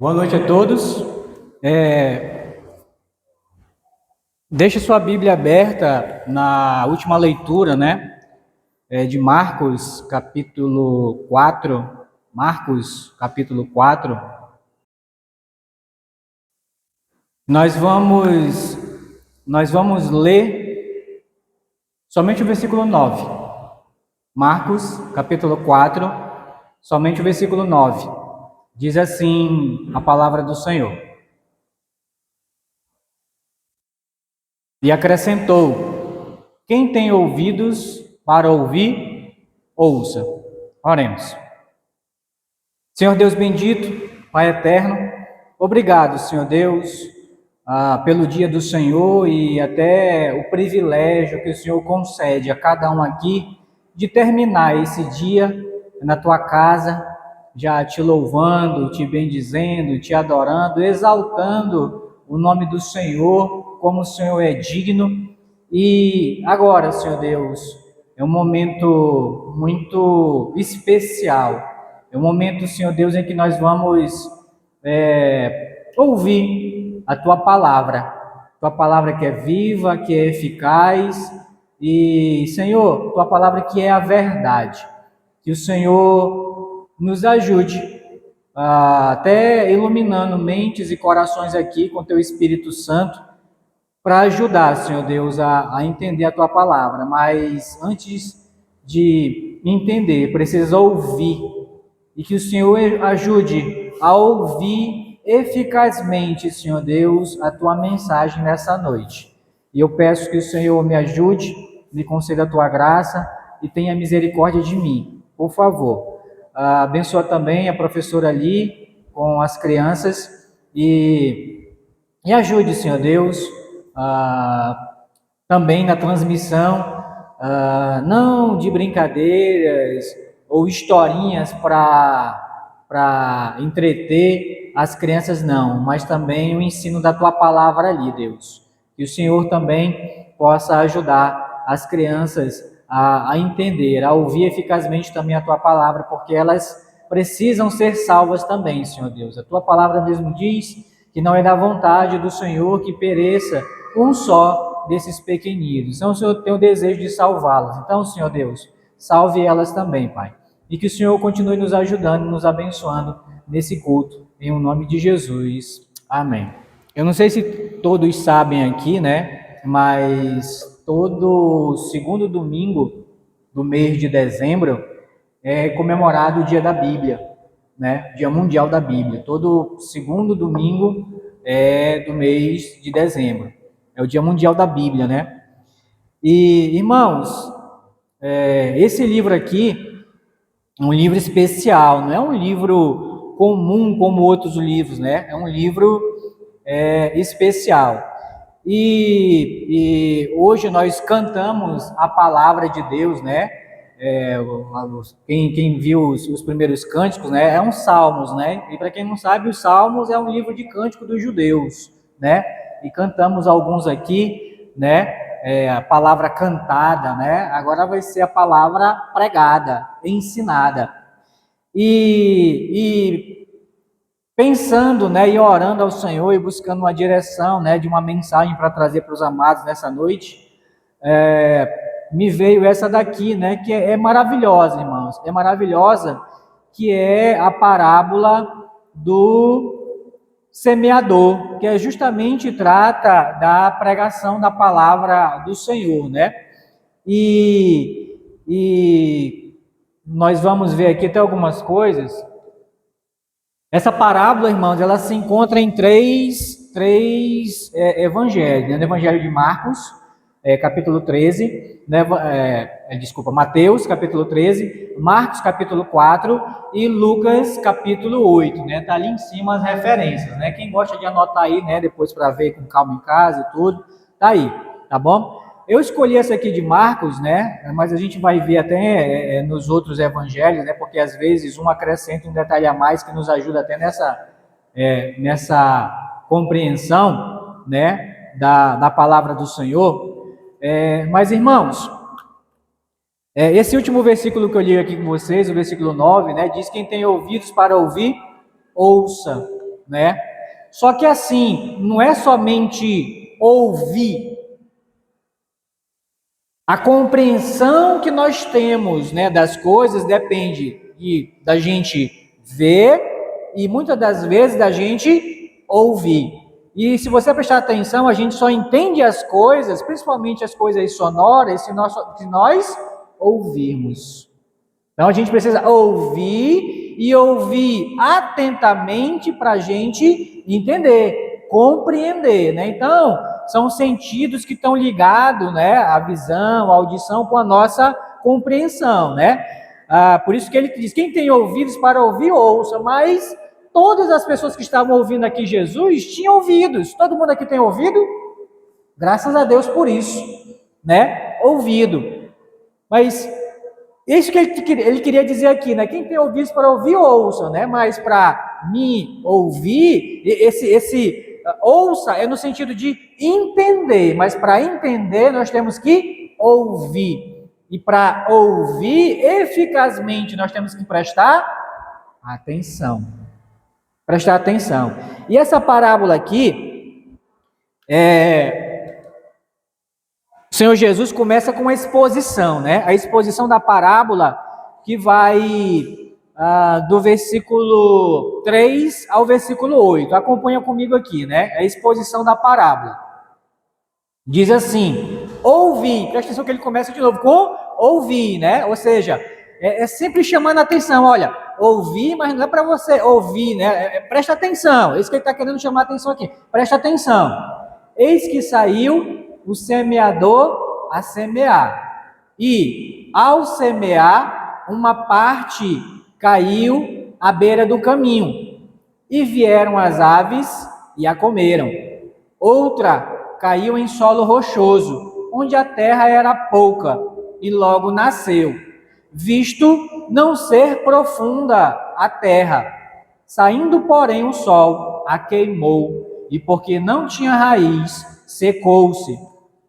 Boa noite a todos. Deixe sua Bíblia aberta na última leitura, de Marcos, capítulo 4. Marcos, capítulo 4. Nós vamos ler somente o versículo 9. Marcos, capítulo 4, somente o versículo 9. Diz assim a palavra do Senhor. E acrescentou: quem tem ouvidos para ouvir, ouça. Oremos. Senhor Deus bendito, Pai eterno, obrigado, Senhor Deus, pelo dia do Senhor e até o privilégio que o Senhor concede a cada um aqui de terminar esse dia na tua casa, já te louvando, te bendizendo, te adorando, exaltando o nome do Senhor, como o Senhor é digno. E agora, Senhor Deus, é um momento muito especial. É um momento, Senhor Deus, em que nós vamos ouvir a Tua palavra que é viva, que é eficaz, e, Senhor, Tua palavra que é a verdade. Que o Senhor nos ajude, até iluminando mentes e corações aqui com Teu Espírito Santo, para ajudar, Senhor Deus, a entender a Tua palavra. Mas antes de entender, precisa ouvir. E que o Senhor ajude a ouvir eficazmente, Senhor Deus, a Tua mensagem nessa noite. E eu peço que o Senhor me ajude, me conceda a Tua graça e tenha misericórdia de mim. Por favor, abençoa também a professora ali com as crianças e ajude, Senhor Deus, também na transmissão, não de brincadeiras ou historinhas para entreter as crianças, não, mas também o ensino da Tua palavra ali, Deus. Que o Senhor também possa ajudar as crianças a entender, a ouvir eficazmente também a Tua palavra, porque elas precisam ser salvas também, Senhor Deus. A Tua palavra mesmo diz que não é da vontade do Senhor que pereça um só desses pequeninos. Então, o Senhor tem o desejo de salvá-las. Então, Senhor Deus, salve elas também, Pai. E que o Senhor continue nos ajudando, nos abençoando nesse culto, em o nome de Jesus. Amém. Eu não sei se todos sabem aqui, mas todo segundo domingo do mês de dezembro é comemorado o Dia da Bíblia, Dia Mundial da Bíblia. Todo segundo domingo do mês de dezembro. É o Dia Mundial da Bíblia, E, irmãos, esse livro aqui é um livro especial, não é um livro comum como outros livros, É um livro especial. E hoje nós cantamos a palavra de Deus, quem viu os primeiros cânticos, é um Salmos, E para quem não sabe, os Salmos é um livro de cântico dos judeus, E cantamos alguns aqui, a palavra cantada, Agora vai ser a palavra pregada, ensinada. E pensando, e orando ao Senhor e buscando uma direção, de uma mensagem para trazer para os amados nessa noite, me veio essa daqui, que é maravilhosa, irmãos. É maravilhosa, que é a parábola do semeador, que justamente trata da pregação da palavra do Senhor, E nós vamos ver aqui até algumas coisas. Essa parábola, irmãos, ela se encontra em três evangelhos, No Evangelho de Marcos, capítulo 13, Mateus, capítulo 13, Marcos, capítulo 4 e Lucas, capítulo 8, Tá ali em cima as referências, Quem gosta de anotar aí, depois para ver com calma em casa e tudo, tá aí, tá bom? Eu escolhi essa aqui de Marcos, mas a gente vai ver até nos outros evangelhos, porque às vezes um acrescenta um detalhe a mais que nos ajuda até nessa compreensão, da palavra do Senhor. Mas, irmãos, esse último versículo que eu li aqui com vocês, o versículo 9, diz: quem tem ouvidos para ouvir, ouça. né? Só que assim, não é somente ouvir. A compreensão que nós temos, né, das coisas depende da gente ver e muitas das vezes da gente ouvir. E se você prestar atenção, a gente só entende as coisas, principalmente as coisas sonoras, se nós ouvirmos. Então a gente precisa ouvir e ouvir atentamente para a gente entender, compreender, né? Então, são sentidos que estão ligados, né? A visão, a audição com a nossa compreensão, né? Por isso que ele diz, quem tem ouvidos para ouvir, ouça. Mas todas as pessoas que estavam ouvindo aqui Jesus tinham ouvidos. Todo mundo aqui tem ouvido? Graças a Deus por isso, né? Ouvido. Mas isso que ele queria dizer aqui, né? Quem tem ouvidos para ouvir, ouça, né? Mas para me ouvir, esse ouça é no sentido de entender, mas para entender nós temos que ouvir. E para ouvir eficazmente nós temos que prestar atenção. Prestar atenção. E essa parábola aqui, o Senhor Jesus começa com uma exposição, né? A exposição da parábola que vai do versículo 3 ao versículo 8. Acompanha comigo aqui, né? A exposição da parábola. Diz assim, ouvi, presta atenção que ele começa de novo com ouvir, né? Ou seja, é sempre chamando a atenção, olha, ouvir, mas não é para você ouvir, né? Presta atenção, é isso que ele está querendo chamar a atenção aqui, presta atenção. Eis que saiu o semeador a semear, e ao semear, uma parte caiu à beira do caminho, e vieram as aves e a comeram. Outra caiu em solo rochoso, onde a terra era pouca, e logo nasceu, visto não ser profunda a terra. Saindo, porém, o sol a queimou, e porque não tinha raiz, secou-se.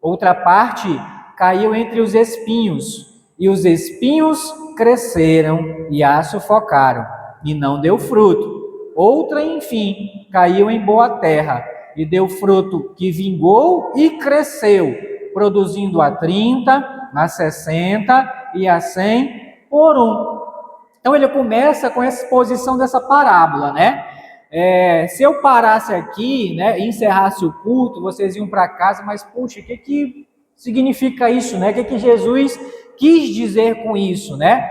Outra parte caiu entre os espinhos, e os espinhos cresceram e a sufocaram, e não deu fruto. Outra, enfim, caiu em boa terra, e deu fruto que vingou e cresceu, produzindo a 30, a 60 e a 100 por um. Então ele começa com essa exposição dessa parábola, né? Se eu parasse aqui, né, e encerrasse o culto, vocês iam para casa, mas puxa, o que significa isso, né? O que Jesus quis dizer com isso, né?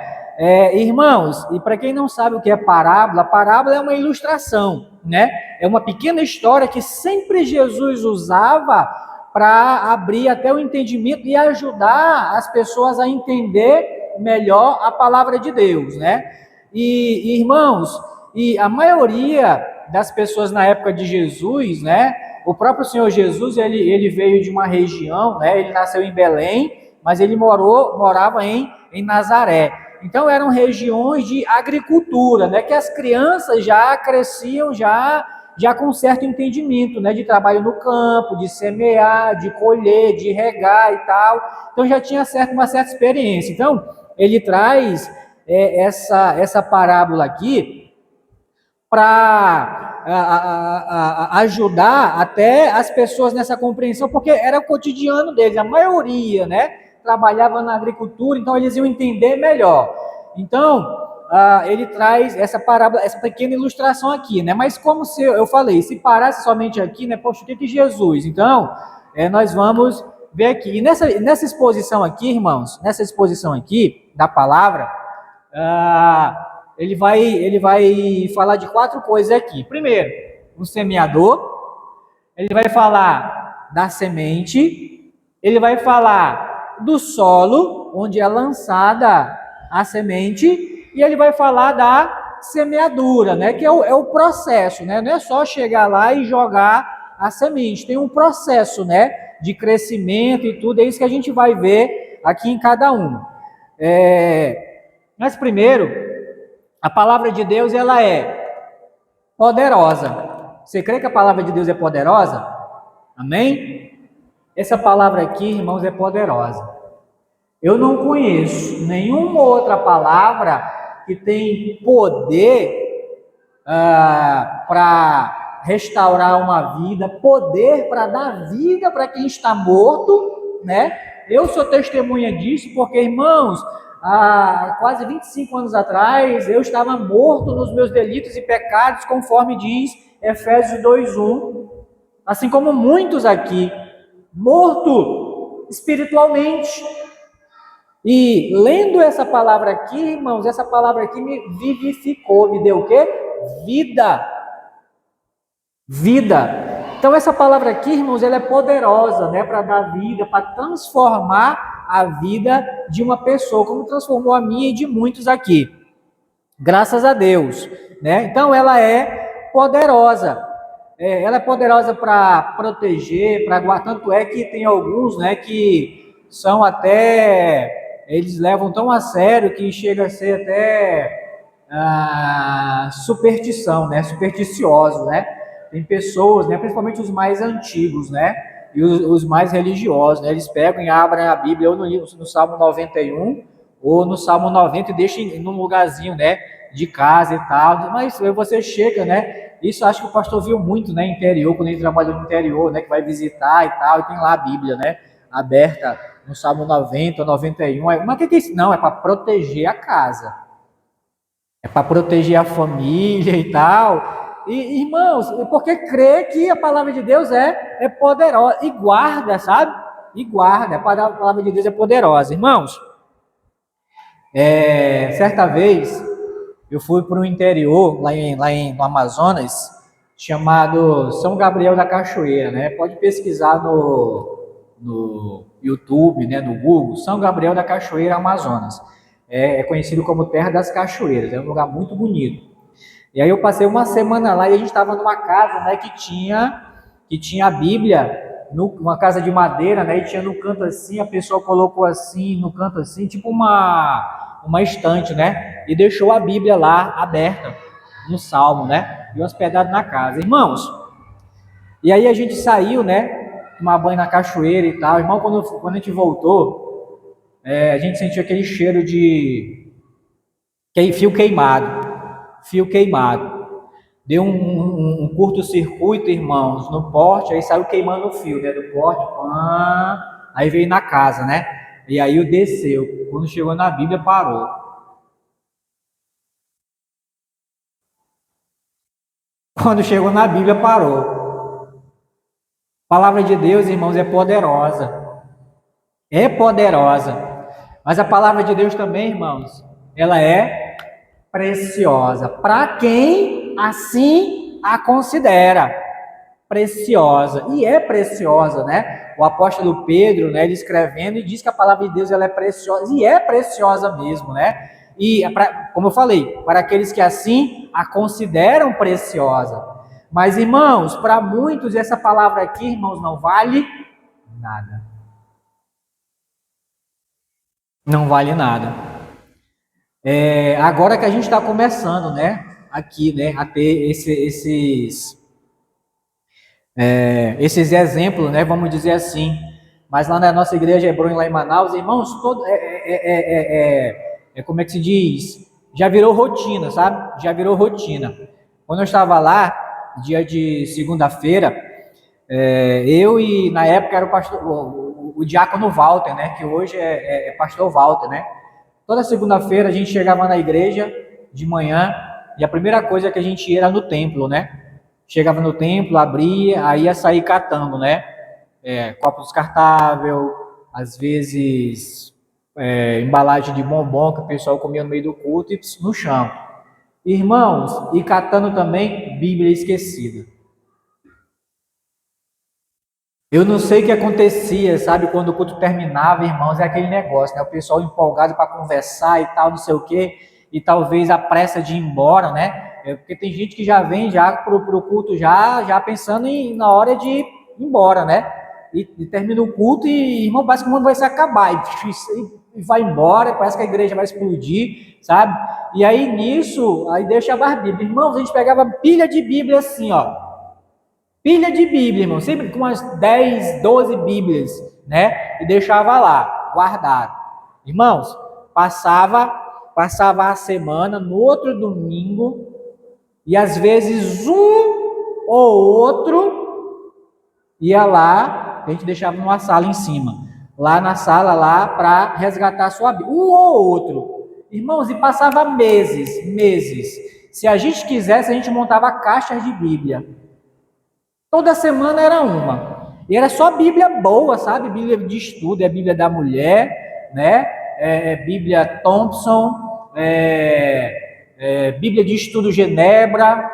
Irmãos, e para quem não sabe o que é parábola, a parábola é uma ilustração, né? É uma pequena história que sempre Jesus usava para abrir até o entendimento e ajudar as pessoas a entender melhor a palavra de Deus, né? E irmãos, e a maioria das pessoas na época de Jesus, né? O próprio Senhor Jesus, ele veio de uma região, né? Ele nasceu em Belém, mas ele morava em Nazaré. Então eram regiões de agricultura, né? Que as crianças já cresciam já com certo entendimento, né? De trabalho no campo, de semear, de colher, de regar e tal. Então já tinha uma certa experiência. Então ele traz essa parábola aqui para ajudar até as pessoas nessa compreensão, porque era o cotidiano deles, a maioria, né? Trabalhava na agricultura, então eles iam entender melhor. Então, ele traz essa parábola, essa pequena ilustração aqui, né? Mas como eu falei, se parasse somente aqui, né? Poxa, o que Jesus? Então, nós vamos ver aqui. E nessa exposição aqui, irmãos, nessa exposição aqui da palavra, ele vai falar de 4 coisas aqui. Primeiro, o semeador. Ele vai falar da semente. Ele vai falar do solo, onde é lançada a semente, e ele vai falar da semeadura, né, que é o processo, né, não é só chegar lá e jogar a semente, tem um processo, né, de crescimento e tudo, é isso que a gente vai ver aqui em cada um. Mas primeiro, a palavra de Deus, ela é poderosa. Você crê que a palavra de Deus é poderosa? Amém? Essa palavra aqui, irmãos, é poderosa. Eu não conheço nenhuma outra palavra que tem poder para restaurar uma vida, poder para dar vida para quem está morto, né? Eu sou testemunha disso, porque, irmãos, há quase 25 anos atrás, eu estava morto nos meus delitos e pecados, conforme diz Efésios 2:1, assim como muitos aqui, morto espiritualmente. E lendo essa palavra aqui, irmãos, essa palavra aqui me vivificou, me deu o quê? Vida. Vida. Então essa palavra aqui, irmãos, ela é poderosa, né, para dar vida, para transformar a vida de uma pessoa, como transformou a minha e de muitos aqui. Graças a Deus, né? Então ela é poderosa. Ela é poderosa para proteger, para guardar. Tanto é que tem alguns, né, que são até, eles levam tão a sério que chega a ser até superstição, né? Supersticiosos, né? Tem pessoas, né, principalmente os mais antigos, né? E os mais religiosos, né? Eles pegam e abrem a Bíblia ou no Salmo 91 ou no Salmo 90 e deixam num lugarzinho, né, de casa e tal. Mas você chega, né? Isso acho que o pastor viu muito, né, interior, quando ele trabalhou no interior, né, que vai visitar e tal, e tem lá a Bíblia, né, aberta no Salmo 90, 91. Mas o que é isso? Não, é para proteger a casa. É para proteger a família e tal. E, irmãos, porque crê que a palavra de Deus é poderosa e guarda, sabe? E guarda, a palavra de Deus é poderosa. Irmãos, certa vez eu fui para o interior, no Amazonas, chamado São Gabriel da Cachoeira, né? Pode pesquisar no YouTube, né, no Google, São Gabriel da Cachoeira, Amazonas. É conhecido como Terra das Cachoeiras, é um lugar muito bonito. E aí eu passei uma semana lá e a gente estava numa casa, né, que tinha a Bíblia, uma casa de madeira, né, e tinha no canto assim, a pessoa colocou assim, no canto assim, tipo uma estante, né, e deixou a Bíblia lá aberta, no salmo, né, e hospedado na casa. Irmãos, e aí a gente saiu, né, tomar banho na cachoeira e tal. Irmão, quando a gente voltou, a gente sentiu aquele cheiro de fio queimado. Fio queimado. Deu um curto-circuito, irmãos, no porte, aí saiu queimando o fio, né, do porte, aí veio na casa, né, e aí desceu. Quando chegou na Bíblia, parou. Quando chegou na Bíblia, parou. A palavra de Deus, irmãos, é poderosa. É poderosa. Mas a palavra de Deus também, irmãos, ela é preciosa. Para quem assim a considera preciosa. E é preciosa, né? O apóstolo Pedro, né, ele escrevendo, e diz que a palavra de Deus ela é preciosa. E é preciosa mesmo, né? E, como eu falei, para aqueles que assim a consideram preciosa. Mas, irmãos, para muitos essa palavra aqui, irmãos, não vale nada. Não vale nada. Agora que a gente está começando, né, aqui, né, a ter esses exemplos, né, vamos dizer assim. Mas lá na nossa igreja Hebron, lá em Manaus, irmãos, como é que se diz? Já virou rotina, sabe? Já virou rotina. Quando eu estava lá, dia de segunda-feira, eu e na época era o pastor, o diácono Walter, né, que hoje é pastor Walter, né? Toda segunda-feira a gente chegava na igreja de manhã e a primeira coisa que a gente ia era no templo, né? Chegava no templo, abria, aí ia sair catando, né? Copo descartável, às vezes embalagem de bombom que o pessoal comia no meio do culto e no chão. Irmãos, e catando também Bíblia esquecida. Eu não sei o que acontecia, sabe, quando o culto terminava, irmãos, é aquele negócio, né? O pessoal empolgado para conversar e tal, não sei o quê, e talvez a pressa de ir embora, né? Porque tem gente que já vem já pro culto já pensando na hora de ir embora, né? E termina o culto e, irmão, parece que o mundo vai se acabar, e vai embora, parece que a igreja vai explodir, sabe? E aí nisso, aí deixa a Bíblia. Irmãos, a gente pegava pilha de Bíblia assim, ó. Pilha de Bíblia, irmão, sempre com umas 10, 12 Bíblias, né? E deixava lá, guardado. Irmãos, passava a semana, no outro domingo, E às vezes um ou outro ia lá, a gente deixava numa sala em cima, lá na sala lá para resgatar a sua Bíblia. Um ou outro. Irmãos, e passava meses. Se a gente quisesse, a gente montava caixas de Bíblia. Toda semana era uma. E era só Bíblia boa, sabe? Bíblia de estudo, é Bíblia da mulher, né? Bíblia Thompson, Bíblia de estudo Genebra,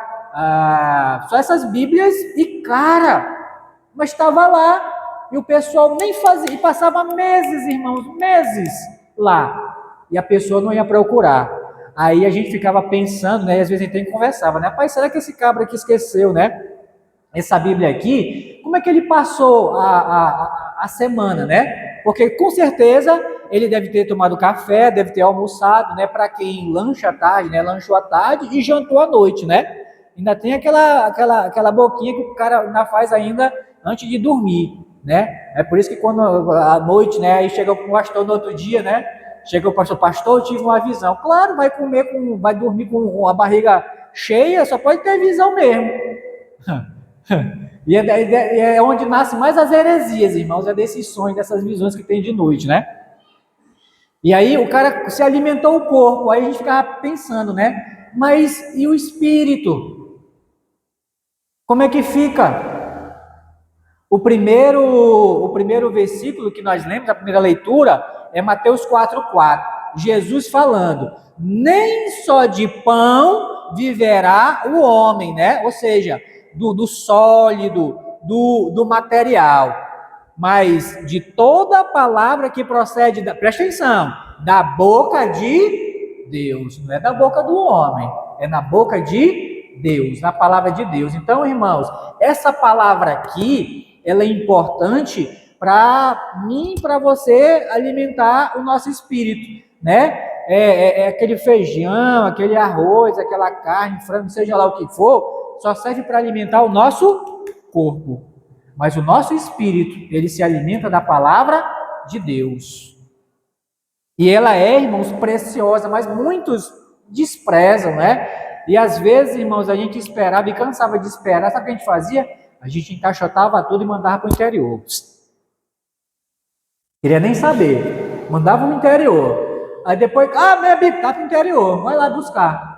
só essas Bíblias, e cara, mas estava lá, e o pessoal nem fazia, e passava meses, irmãos, meses lá, e a pessoa não ia procurar. Aí a gente ficava pensando, né? E às vezes a gente conversava, né? Rapaz, será que esse cabra aqui esqueceu, né? Essa Bíblia aqui, como é que ele passou a semana, né? Porque com certeza ele deve ter tomado café, deve ter almoçado, né? Para quem lancha à tarde, né? Lanchou à tarde e jantou à noite, né? Ainda tem aquela boquinha que o cara ainda faz ainda antes de dormir, né? É por isso que quando à noite, né? Aí chega o pastor no outro dia, né? Chega o pastor, eu tive uma visão. Claro, vai dormir com a barriga cheia, só pode ter visão mesmo. E é onde nascem mais as heresias, irmãos, é desses sonhos, dessas visões que tem de noite, né? E aí o cara se alimentou o corpo, aí a gente ficava pensando, né? Mas e o espírito? Como é que fica? O primeiro versículo que nós lemos, a primeira leitura, é Mateus 4:4. Jesus falando, nem só de pão viverá o homem, né? Ou seja, do sólido, do material, mas de toda a palavra que procede, presta atenção, da boca de Deus, não é da boca do homem, é na boca de Deus, na palavra de Deus. Então, irmãos, essa palavra aqui, ela é importante para mim e para você alimentar o nosso espírito, né? Aquele feijão, aquele arroz, aquela carne, frango, seja lá o que for, só serve para alimentar o nosso corpo. Mas o nosso espírito, ele se alimenta da palavra de Deus. E ela é, irmãos, preciosa, mas muitos desprezam, né? E às vezes, irmãos, a gente esperava e cansava de esperar. Sabe o que a gente fazia? A gente encaixotava tudo e mandava para o interior. Queria nem saber. Mandava no interior. Aí depois, minha Bíblia está para o interior. Vai lá buscar.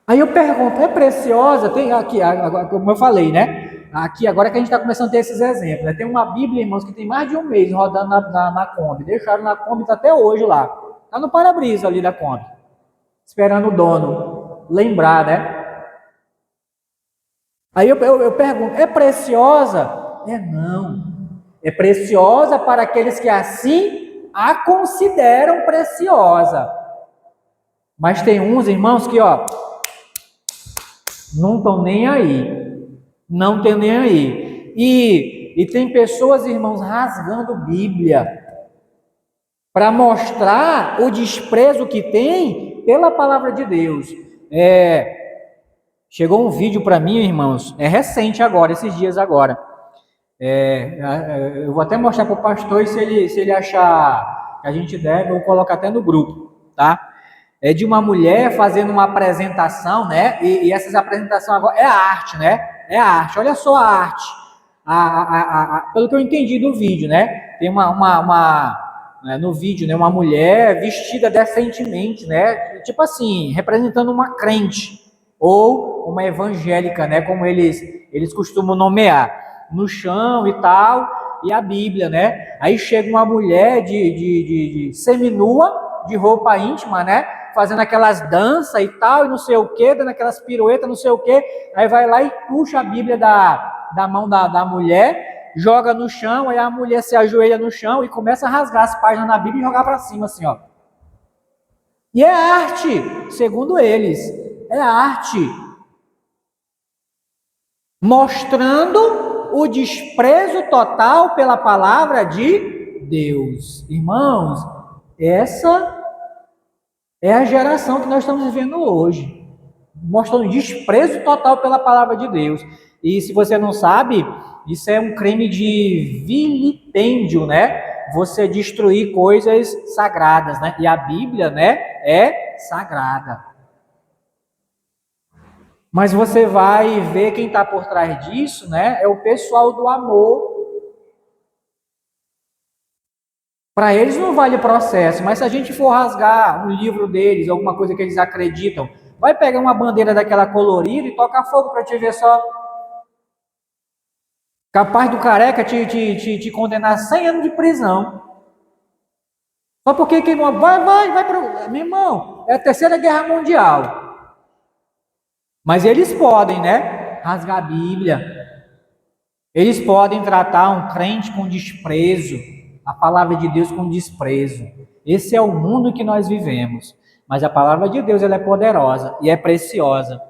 Aí eu pergunto, é preciosa? Tem aqui, agora, como eu falei, né? Aqui, agora que a gente está começando a ter esses exemplos, né? Tem uma Bíblia, irmãos, que tem mais de um mês rodando na Kombi. Deixaram na Kombi, está até hoje lá. Está no para-brisa ali da Kombi. Esperando o dono lembrar, né? Aí eu pergunto, é preciosa? Não. É preciosa para aqueles que assim a consideram preciosa. Mas tem uns, irmãos, que, não estão nem aí. Não tem nem aí. E tem pessoas, irmãos, rasgando Bíblia para mostrar o desprezo que tem pela palavra de Deus. Chegou um vídeo para mim, irmãos, é recente agora, esses dias agora. Eu vou até mostrar para o pastor e se ele achar que a gente deve, eu vou colocar até no grupo, tá? É de uma mulher fazendo uma apresentação, né? E essas apresentações agora é arte, né? É arte. Olha só a arte. Pelo que eu entendi do vídeo, né? Tem no vídeo, né? Uma mulher vestida decentemente, né? Tipo assim, representando uma crente ou uma evangélica, né? Como eles costumam nomear, no chão e tal, e a Bíblia, né? Aí chega uma mulher de seminua, de roupa íntima, né? Fazendo aquelas danças e tal, e não sei o que, dando aquelas piruetas, não sei o que, aí vai lá e puxa a Bíblia da mão da mulher, joga no chão, aí a mulher se ajoelha no chão e começa a rasgar as páginas da Bíblia e jogar para cima, assim, ó. E é arte, segundo eles, é arte, mostrando o desprezo total pela palavra de Deus. Irmãos, essa é a geração que nós estamos vivendo hoje, mostrando desprezo total pela palavra de Deus. E se você não sabe, isso é um crime de vilipêndio, né? Você destruir coisas sagradas, né? E a Bíblia, né, é sagrada. Mas você vai ver quem está por trás disso, né? É o pessoal do amor. Para eles não vale o processo, mas se a gente for rasgar um livro deles, alguma coisa que eles acreditam, vai pegar uma bandeira daquela colorida e tocar fogo para te ver só. Capaz do careca te condenar a 100 anos de prisão. Só porque queimou. Vai para. Meu irmão, é a Terceira Guerra Mundial. Mas eles podem, né? Rasgar a Bíblia. Eles podem tratar um crente com desprezo, a palavra de Deus com desprezo. Esse é o mundo que nós vivemos. Mas a palavra de Deus ela é poderosa e é preciosa.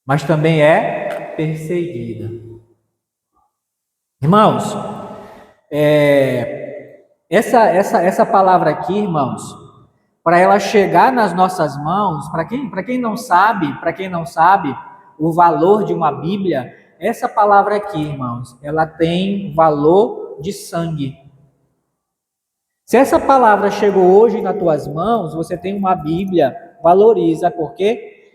Mas também é perseguida. Irmãos, essa palavra aqui, irmãos, para ela chegar nas nossas mãos, para quem não sabe o valor de uma Bíblia, essa palavra aqui, irmãos, ela tem valor de sangue. Se essa palavra chegou hoje nas tuas mãos, você tem uma Bíblia, valoriza, por quê?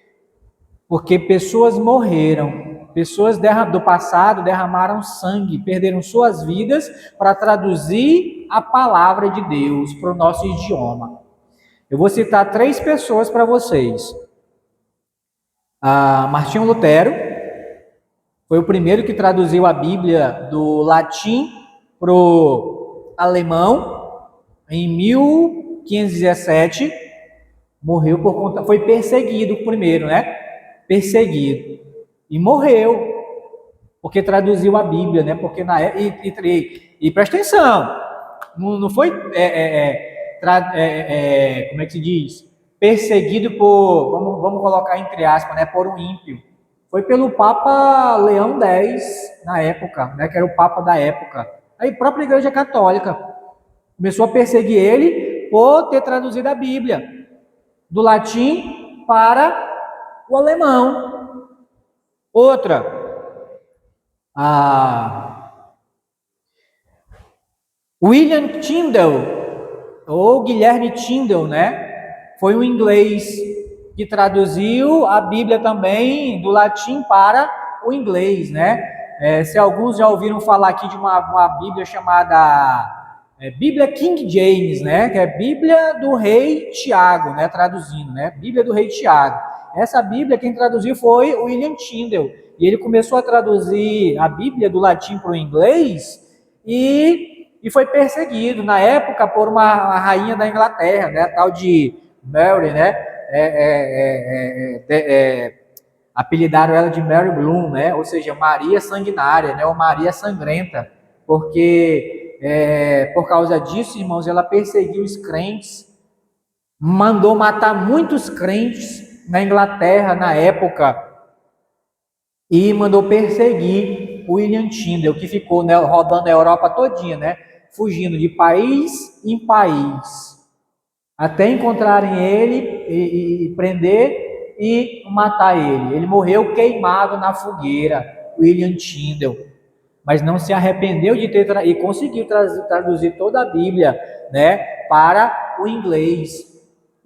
Porque pessoas morreram. Pessoas do passado derramaram sangue, perderam suas vidas para traduzir a palavra de Deus para o nosso idioma. Eu vou citar 3 pessoas para vocês. Martinho Lutero foi o primeiro que traduziu a Bíblia do latim para o alemão em 1517. Morreu por conta, foi perseguido primeiro, né? Perseguido. E morreu, porque traduziu a Bíblia, né? Porque e presta atenção, não foi, como é que se diz? Perseguido por, vamos colocar entre aspas, né? Por um ímpio. Foi pelo Papa Leão X, na época, né? Que era o Papa da época. Aí a própria Igreja Católica começou a perseguir ele por ter traduzido a Bíblia do latim para o alemão. Outra, William Tyndale, ou Guilherme Tyndale, né? Foi um inglês que traduziu a Bíblia também do latim para o inglês, né? Se alguns já ouviram falar aqui de uma Bíblia chamada Bíblia King James, né? Que é Bíblia do Rei Tiago, né? Traduzindo, né? Bíblia do Rei Tiago. Essa Bíblia, quem traduziu foi o William Tyndale. E ele começou a traduzir a Bíblia do latim para o inglês e foi perseguido, na época, por uma rainha da Inglaterra, né? A tal de Mary, né? Apelidaram ela de Mary Bloom, né? Ou seja, Maria Sanguinária, né? Ou Maria Sangrenta. Porque, por causa disso, irmãos, ela perseguiu os crentes, mandou matar muitos crentes na Inglaterra, na época, e mandou perseguir o William Tyndale, que ficou, né, rodando a Europa todinha, né, fugindo de país em país, até encontrarem ele e prender e matar ele. Ele morreu queimado na fogueira, William Tyndale, mas não se arrependeu de ter e conseguiu traduzir toda a Bíblia, né, para o inglês.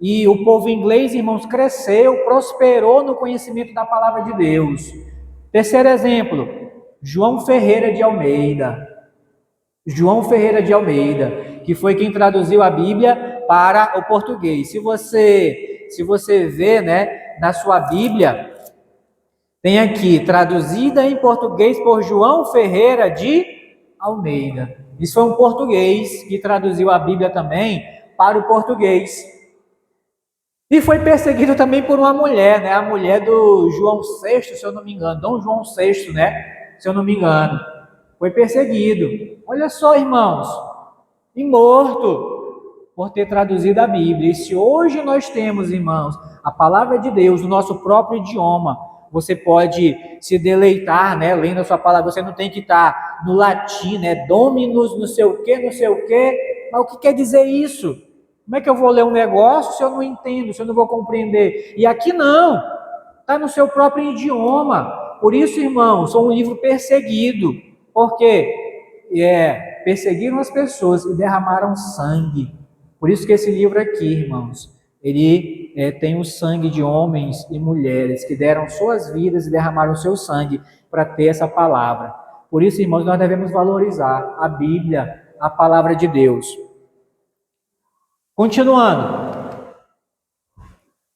E o povo inglês, irmãos, cresceu, prosperou no conhecimento da palavra de Deus. Terceiro exemplo, João Ferreira de Almeida. João Ferreira de Almeida, que foi quem traduziu a Bíblia para o português. Se você vê, né, na sua Bíblia, tem aqui, traduzida em português por João Ferreira de Almeida. Isso foi um português que traduziu a Bíblia também para o português. E foi perseguido também por uma mulher, né? A mulher do João VI, se eu não me engano, Dom João VI, né? Se eu não me engano, foi perseguido. Olha só, irmãos, e morto por ter traduzido a Bíblia. E se hoje nós temos, irmãos, a palavra de Deus no nosso próprio idioma, você pode se deleitar, né? Lendo a sua palavra, você não tem que estar no latim, né? Dominus, não sei o quê. Mas o que quer dizer isso? Como é que eu vou ler um negócio se eu não entendo, se eu não vou compreender? E aqui não, está no seu próprio idioma. Por isso, irmãos, sou um livro perseguido. Por quê? Perseguiram as pessoas e derramaram sangue. Por isso que esse livro aqui, irmãos, ele tem o sangue de homens e mulheres que deram suas vidas e derramaram seu sangue para ter essa palavra. Por isso, irmãos, nós devemos valorizar a Bíblia, a palavra de Deus. Continuando,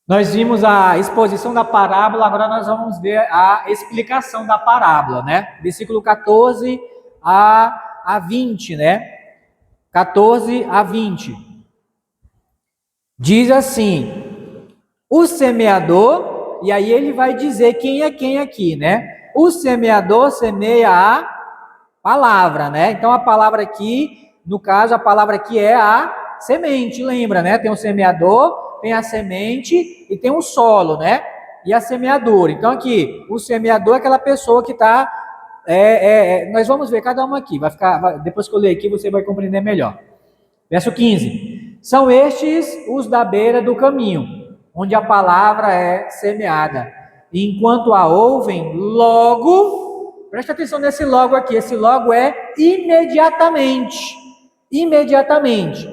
nós vimos a exposição da parábola, agora nós vamos ver a explicação da parábola, né? Versículo 14 a 20, né? 14 a 20. Diz assim: o semeador, e aí ele vai dizer quem é quem aqui, né? O semeador semeia a palavra, né? Então a palavra aqui, no caso, a palavra aqui é a semente, lembra, né? Tem o semeador, tem a semente e tem o solo, né? E a semeadura. Então aqui, o semeador é aquela pessoa que está... nós vamos ver cada uma aqui, depois que eu ler aqui você vai compreender melhor. Verso 15. São estes os da beira do caminho, onde a palavra é semeada. E enquanto a ouvem, logo, presta atenção nesse logo aqui, esse logo é imediatamente. Imediatamente.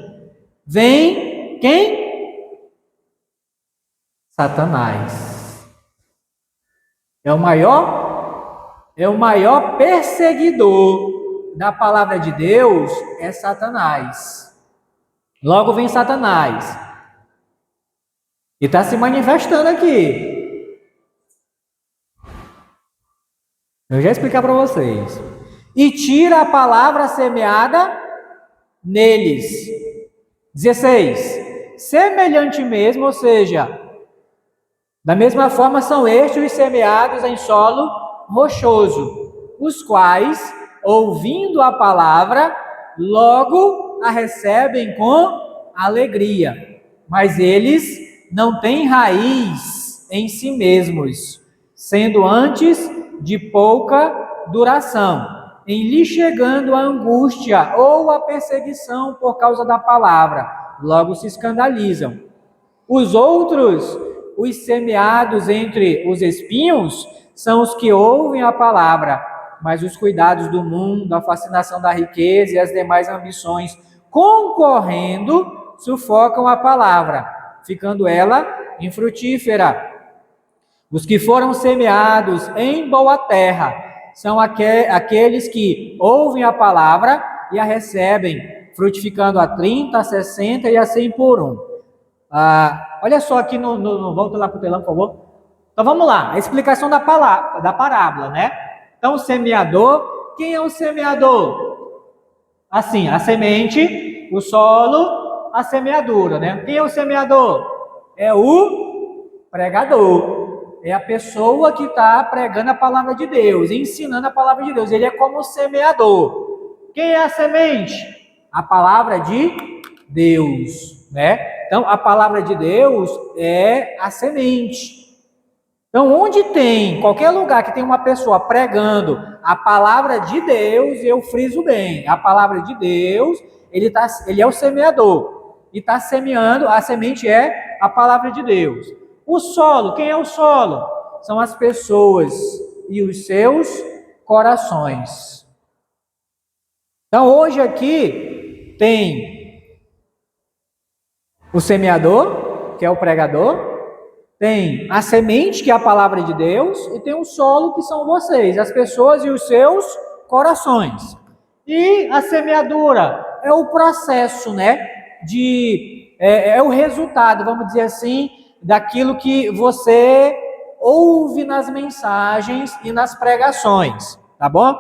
Vem quem? Satanás. É o maior perseguidor da palavra de Deus, é Satanás. Logo vem Satanás. E está se manifestando aqui. Eu já explicar para vocês. E tira a palavra semeada neles. 16. Semelhante mesmo, ou seja, da mesma forma são estes os semeados em solo rochoso, os quais, ouvindo a palavra, logo a recebem com alegria. Mas eles não têm raiz em si mesmos, sendo antes de pouca duração, em lhe chegando a angústia ou a perseguição por causa da palavra, logo se escandalizam. Os outros, os semeados entre os espinhos, são os que ouvem a palavra, mas os cuidados do mundo, a fascinação da riqueza e as demais ambições, concorrendo, sufocam a palavra, ficando ela infrutífera. Os que foram semeados em boa terra são aqueles que ouvem a palavra e a recebem, frutificando a 30, a 60 e a 100 por um. Olha só aqui, volta lá para o telão, por favor. Então vamos lá, a explicação da parábola, né? Então o semeador, quem é o semeador? Assim, a semente, o solo, a semeadura, né? Quem é o semeador? É o pregador. É a pessoa que está pregando a palavra de Deus, ensinando a palavra de Deus. Ele é como o semeador. Quem é a semente? A palavra de Deus, né? Então, a palavra de Deus é a semente. Então, onde tem, qualquer lugar que tem uma pessoa pregando a palavra de Deus, eu friso bem, a palavra de Deus, ele é o semeador. E está semeando, a semente é a palavra de Deus. O solo, quem é o solo? São as pessoas e os seus corações. Então, hoje aqui tem o semeador, que é o pregador, tem a semente, que é a palavra de Deus, e tem o solo, que são vocês, as pessoas e os seus corações. E a semeadura é o processo, né? É o resultado, vamos dizer assim, daquilo que você ouve nas mensagens e nas pregações, tá bom?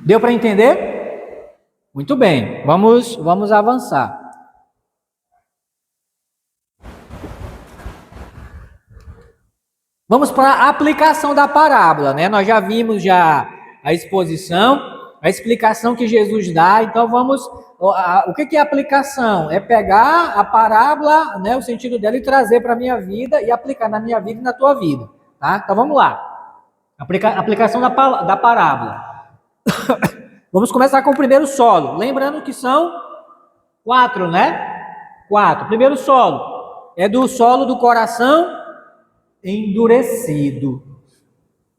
Deu para entender? Muito bem, vamos avançar. Vamos para a aplicação da parábola, né? Nós já vimos a exposição, a explicação que Jesus dá. Então o que é aplicação? É pegar a parábola, né, o sentido dela, e trazer para a minha vida e aplicar na minha vida e na tua vida, tá? Então vamos lá. Aplicação da parábola. Vamos começar com o primeiro solo. Lembrando que são 4, né? 4. Primeiro solo é do solo do coração endurecido.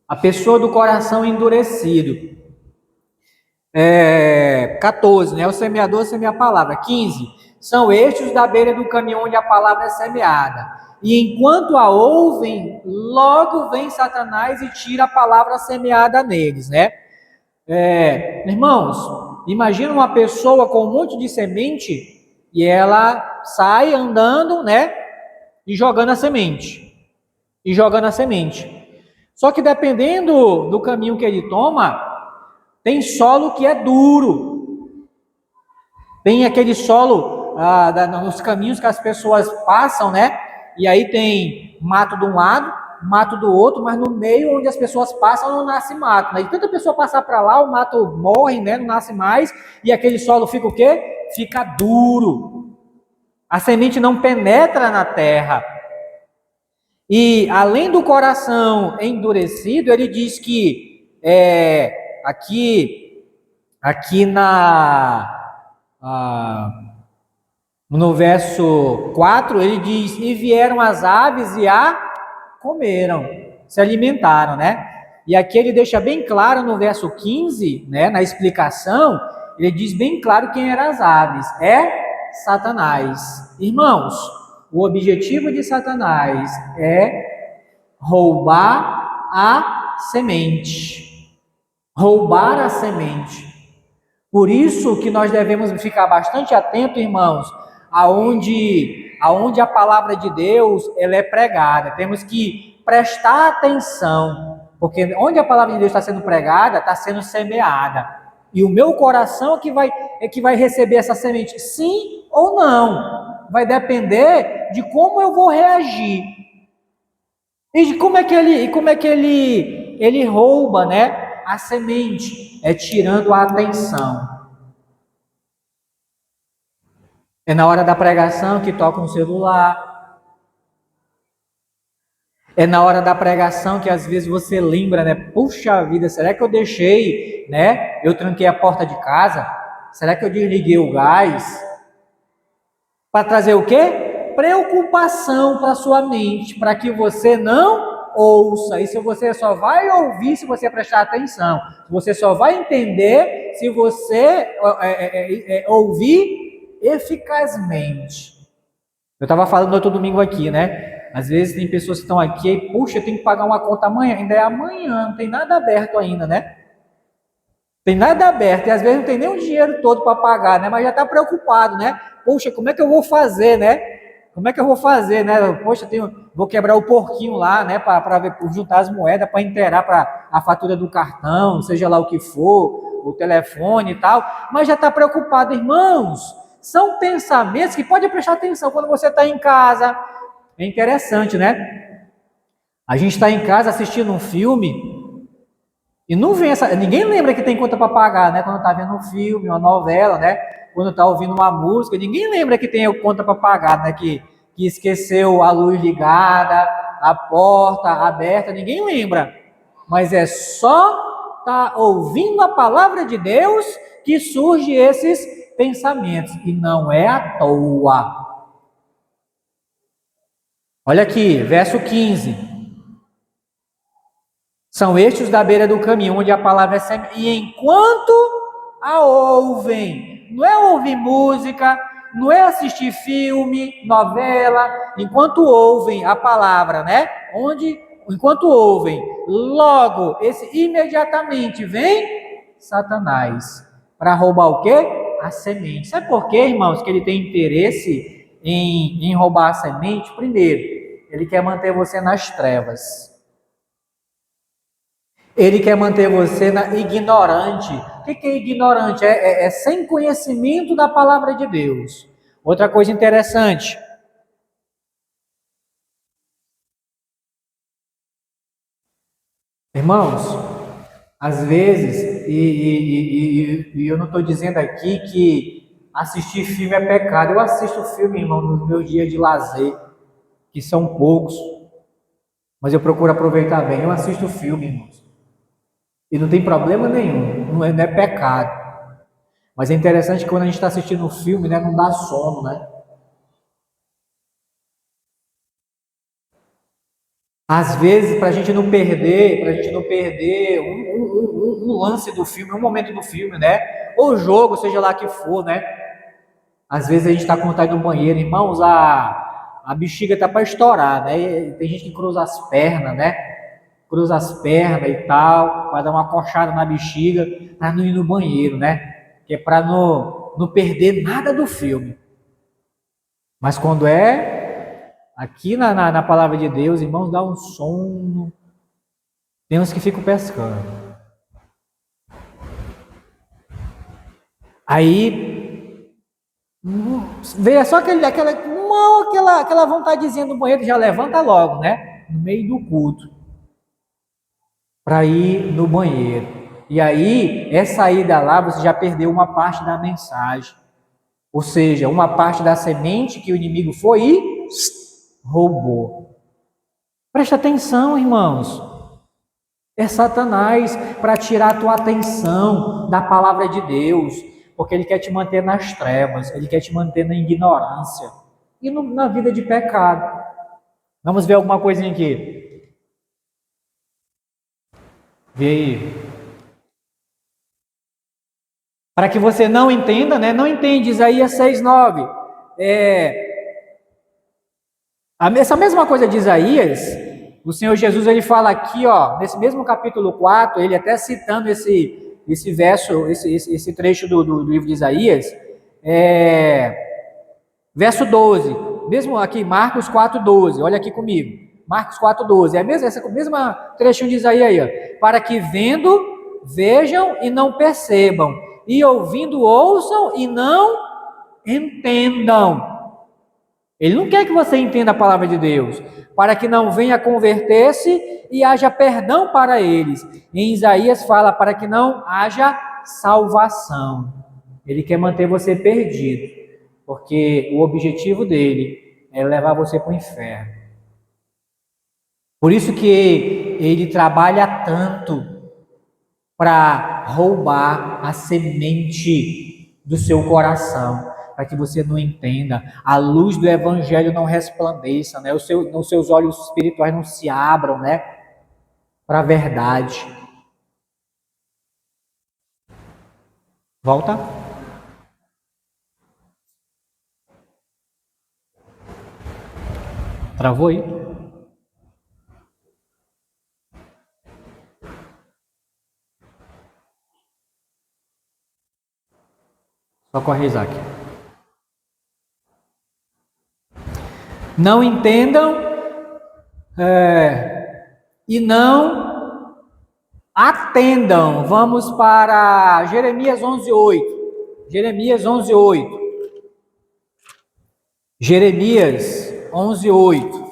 A pessoa do coração endurecido. 14, né? O semeador semeia a palavra. 15. são estes da beira do caminho onde a palavra é semeada. E enquanto a ouvem, logo vem Satanás e tira a palavra semeada neles, né? Irmãos, imagina uma pessoa com um monte de semente e ela sai andando, né? E jogando a semente. E jogando a semente. Só que dependendo do caminho que ele toma, tem solo que é duro. Tem aquele solo nos caminhos que as pessoas passam, né? E aí tem mato de um lado, mato do outro, mas no meio onde as pessoas passam não nasce mato, né? E tanta pessoa passar para lá, o mato morre, né? Não nasce mais, e aquele solo fica o quê? Fica duro. A semente não penetra na terra. E além do coração endurecido, ele diz que aqui no verso 4, ele diz: e vieram as aves e a comeram, se alimentaram, né? E aqui ele deixa bem claro no verso 15, né, na explicação, ele diz bem claro quem eram as aves: é Satanás. Irmãos, o objetivo de Satanás é roubar a semente. Roubar a semente. Por isso que nós devemos ficar bastante atentos, irmãos, aonde a palavra de Deus ela é pregada. Temos que prestar atenção, porque onde a palavra de Deus está sendo pregada, está sendo semeada. E o meu coração é que vai receber essa semente, sim ou não. Vai depender de como eu vou reagir. E de como é que ele rouba, né, a semente, tirando a atenção. É na hora da pregação que toca um celular. É na hora da pregação que às vezes você lembra, né? Puxa vida, será que eu deixei, né? Eu tranquei a porta de casa? Será que eu desliguei o gás? Para trazer o quê? Preocupação para sua mente, para que você não ouça. Isso você só vai ouvir se você prestar atenção. Você só vai entender se você ouvir eficazmente. Eu estava falando outro domingo aqui, né? Às vezes tem pessoas que estão aqui e, puxa, eu tenho que pagar uma conta amanhã. Ainda é amanhã, não tem nada aberto ainda, né? Tem nada aberto, e às vezes não tem nem o dinheiro todo para pagar, né? Mas já está preocupado, né? Poxa, como é que eu vou fazer, né? Como é que eu vou fazer, né? Poxa, vou quebrar o porquinho lá, né? Para juntar as moedas, para inteirar para a fatura do cartão, seja lá o que for, o telefone e tal. Mas já está preocupado, irmãos. São pensamentos que pode prestar atenção quando você está em casa. É interessante, né? A gente está em casa assistindo um filme. E não vem ninguém lembra que tem conta para pagar, né? Quando está vendo um filme, uma novela, né? Quando está ouvindo uma música, ninguém lembra que tem conta para pagar, né? Que esqueceu a luz ligada, a porta aberta, ninguém lembra. Mas é só estar ouvindo a palavra de Deus que surge esses pensamentos. E não é à toa. Olha aqui, verso 15. São estes da beira do caminho, onde a palavra é semeada. E enquanto a ouvem, não é ouvir música, não é assistir filme, novela, enquanto ouvem a palavra, né? Enquanto ouvem, logo, imediatamente vem Satanás para roubar o quê? A semente. Sabe por quê, irmãos, que ele tem interesse em roubar a semente? Primeiro, ele quer manter você nas trevas. Ele quer manter você ignorante. O que é ignorante? É sem conhecimento da palavra de Deus. Outra coisa interessante. Irmãos, às vezes, e eu não estou dizendo aqui que assistir filme é pecado. Eu assisto filme, irmão, nos meus dias de lazer, que são poucos, mas eu procuro aproveitar bem. Eu assisto filme, irmãos. E não tem problema nenhum, não é pecado. Mas é interessante que quando a gente está assistindo um filme, né, não dá sono, né? Às vezes, para a gente não perder um lance do filme, um momento do filme, né? Ou jogo, seja lá que for, né? Às vezes a gente está com vontade no banheiro, irmãos, a bexiga tá para estourar, né? E tem gente que cruza as pernas, né? Cruza as pernas e tal, vai dar uma coxada na bexiga, para não ir no banheiro, né? Que é para não perder nada do filme. Mas quando é aqui na palavra de Deus, irmãos, dá um sono. Tem uns que ficam pescando. Aí veio só aquela vontadezinha do banheiro, já levanta logo, né? No meio do culto, para ir no banheiro. E aí, essa ida lá, você já perdeu uma parte da mensagem. Ou seja, uma parte da semente que o inimigo foi e roubou. Presta atenção, irmãos. É Satanás para tirar a tua atenção da palavra de Deus, porque ele quer te manter nas trevas, ele quer te manter na ignorância e na vida de pecado. Vamos ver alguma coisinha aqui. Vê aí. Para que você não entenda, né? Não entende Isaías 6:9. Essa mesma coisa de Isaías, o Senhor Jesus ele fala aqui, ó, nesse mesmo capítulo 4, ele até citando esse verso, esse trecho do livro de Isaías, verso 12, mesmo aqui, Marcos 4:12, olha aqui comigo, Marcos 4:12, essa mesma trechinho de Isaías aí, ó, para que vendo, vejam e não percebam, e ouvindo, ouçam e não entendam. Ele não quer que você entenda a palavra de Deus, para que não venha converter-se e haja perdão para eles. Em Isaías fala para que não haja salvação. Ele quer manter você perdido, porque o objetivo dele é levar você para o inferno. Por isso que ele trabalha tanto para roubar a semente do seu coração, para que você não entenda, a luz do evangelho não resplandeça, né? Os seus olhos espirituais não se abram, né? Para a verdade. Volta. Travou aí? Só corre, Isaac. Não entendam e não atendam. Vamos para Jeremias 11:8. Jeremias 11:8. Jeremias 11:8.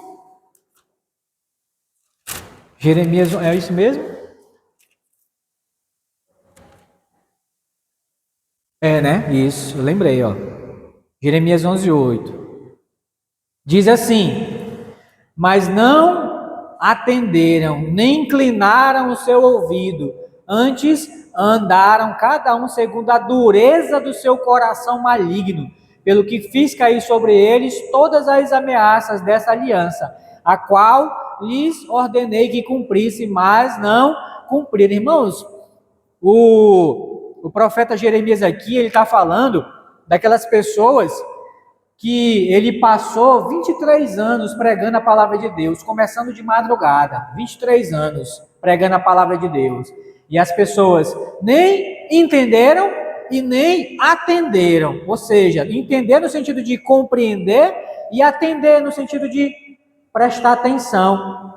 Jeremias, é isso mesmo? É, né? Isso, eu lembrei, ó. Jeremias 11:8. Diz assim: mas não atenderam, nem inclinaram o seu ouvido, antes andaram cada um segundo a dureza do seu coração maligno, pelo que fiz cair sobre eles todas as ameaças dessa aliança, a qual lhes ordenei que cumprissem, mas não cumpriram. Irmãos, o profeta Jeremias aqui, ele está falando daquelas pessoas que ele passou 23 anos pregando a palavra de Deus, começando de madrugada, 23 anos pregando a palavra de Deus. E as pessoas nem entenderam e nem atenderam. Ou seja, entender no sentido de compreender e atender no sentido de prestar atenção.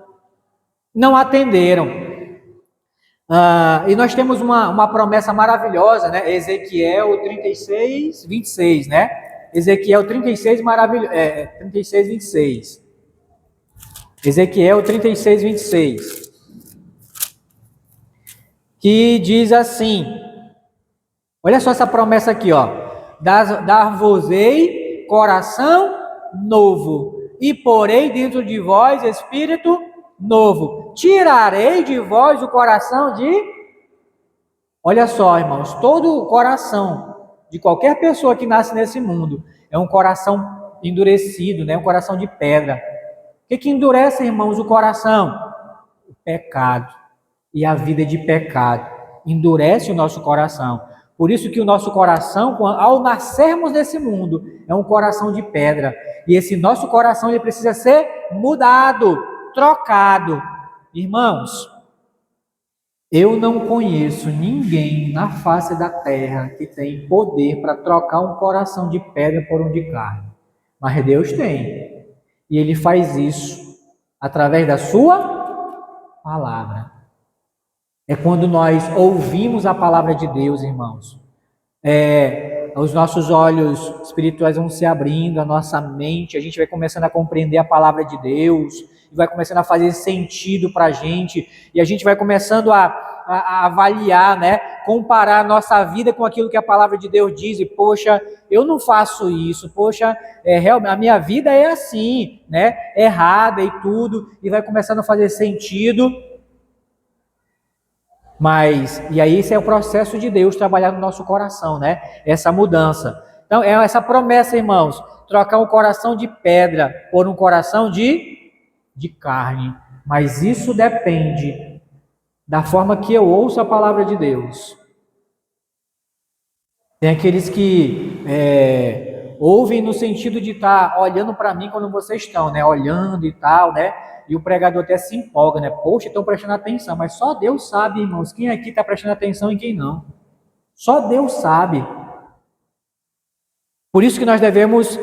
Não atenderam. E nós temos uma promessa maravilhosa, né? Ezequiel 36:26, né? Ezequiel 36, 36:26. Ezequiel 36:26. Que diz assim: olha só essa promessa aqui, ó. Dar-vos-ei coração novo, e porei dentro de vós espírito novo. Tirarei de vós o coração de... Olha só, irmãos, todo o coração de qualquer pessoa que nasce nesse mundo é um coração endurecido, né? Um coração de pedra. O que endurece, irmãos, o coração? O pecado e a vida de pecado endurece o nosso coração. Por isso que o nosso coração, ao nascermos nesse mundo, é um coração de pedra. E esse nosso coração ele precisa ser mudado, trocado. Irmãos, eu não conheço ninguém na face da terra que tem poder para trocar um coração de pedra por um de carne. Mas Deus tem. E Ele faz isso através da sua palavra. É quando nós ouvimos a palavra de Deus, irmãos. Os nossos olhos espirituais vão se abrindo, a nossa mente, a gente vai começando a compreender a palavra de Deus, vai começando a fazer sentido para a gente, e a gente vai começando a avaliar, né? Comparar a nossa vida com aquilo que a palavra de Deus diz, e poxa, eu não faço isso, poxa, a minha vida é assim, né? Errada e tudo, e vai começando a fazer sentido. E aí esse é o processo de Deus trabalhar no nosso coração, né? Essa mudança. Então, é essa promessa, irmãos, trocar um coração de pedra por um coração de carne. Mas isso depende da forma que eu ouço a palavra de Deus. Tem aqueles que ouvem no sentido de estar olhando para mim quando vocês estão, né? Olhando e tal, né? E o pregador até se empolga, né? Poxa, estão prestando atenção. Mas só Deus sabe, irmãos, quem aqui está prestando atenção e quem não. Só Deus sabe. Por isso que nós devemos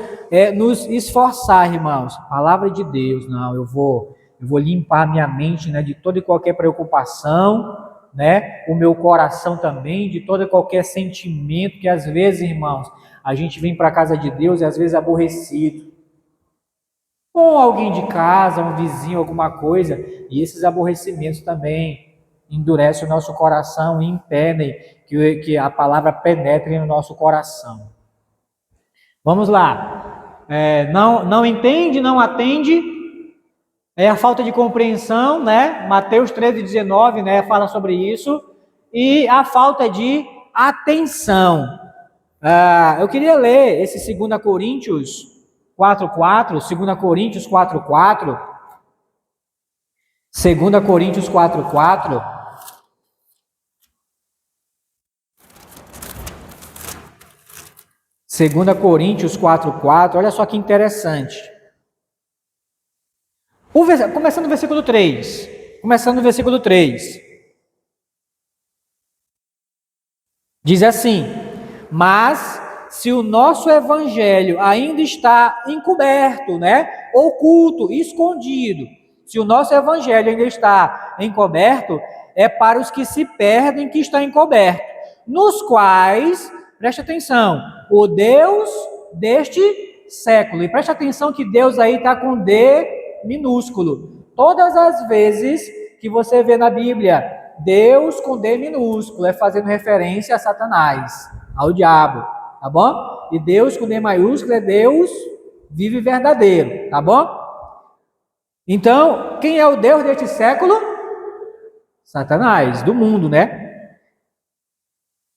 nos esforçar, irmãos. Palavra de Deus, não, eu vou limpar minha mente, né, de toda e qualquer preocupação, né? O meu coração também, de todo e qualquer sentimento que às vezes, irmãos, a gente vem para a casa de Deus e às vezes aborrecido. Com alguém de casa, um vizinho, alguma coisa, e esses aborrecimentos também endurecem o nosso coração e impedem que a palavra penetre no nosso coração. Vamos lá. Não entende, não atende, é a falta de compreensão, né? Mateus 13:19, né, fala sobre isso, e a falta de atenção. Eu queria ler esse 2 Coríntios 4:4, 2 Coríntios 4:4, 2 Coríntios 4:4. Segunda Coríntios 4:4, olha só que interessante. Começando no versículo 3. Diz assim: mas se o nosso evangelho ainda está encoberto, né? Oculto, escondido. Se o nosso evangelho ainda está encoberto, é para os que se perdem que está encoberto, nos quais, preste atenção, o Deus deste século. E preste atenção que Deus aí está com D minúsculo. Todas as vezes que você vê na Bíblia Deus com D minúsculo, é fazendo referência a Satanás, ao diabo, tá bom? E Deus com D maiúsculo é Deus vivo e verdadeiro, tá bom? Então, quem é o Deus deste século? Satanás, do mundo, né?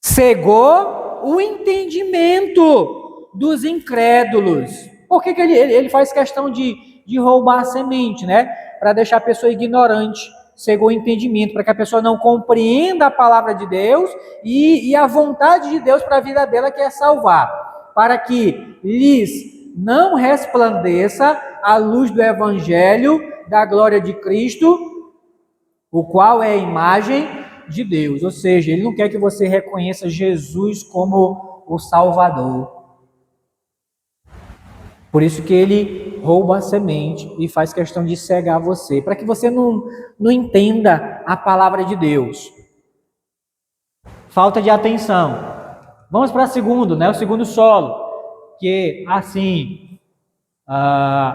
Cegou o entendimento dos incrédulos. Por que ele faz questão de roubar a semente, né? Para deixar a pessoa ignorante. Cegou o entendimento, para que a pessoa não compreenda a palavra de Deus e a vontade de Deus para a vida dela, que é salvar. Para que lhes não resplandeça a luz do Evangelho da glória de Cristo, o qual é a imagem de Deus. Ou seja, ele não quer que você reconheça Jesus como o Salvador. Por isso que ele rouba a semente e faz questão de cegar você, para que você não entenda a palavra de Deus. Falta de atenção. Vamos para o segundo, né? O segundo solo, que assim,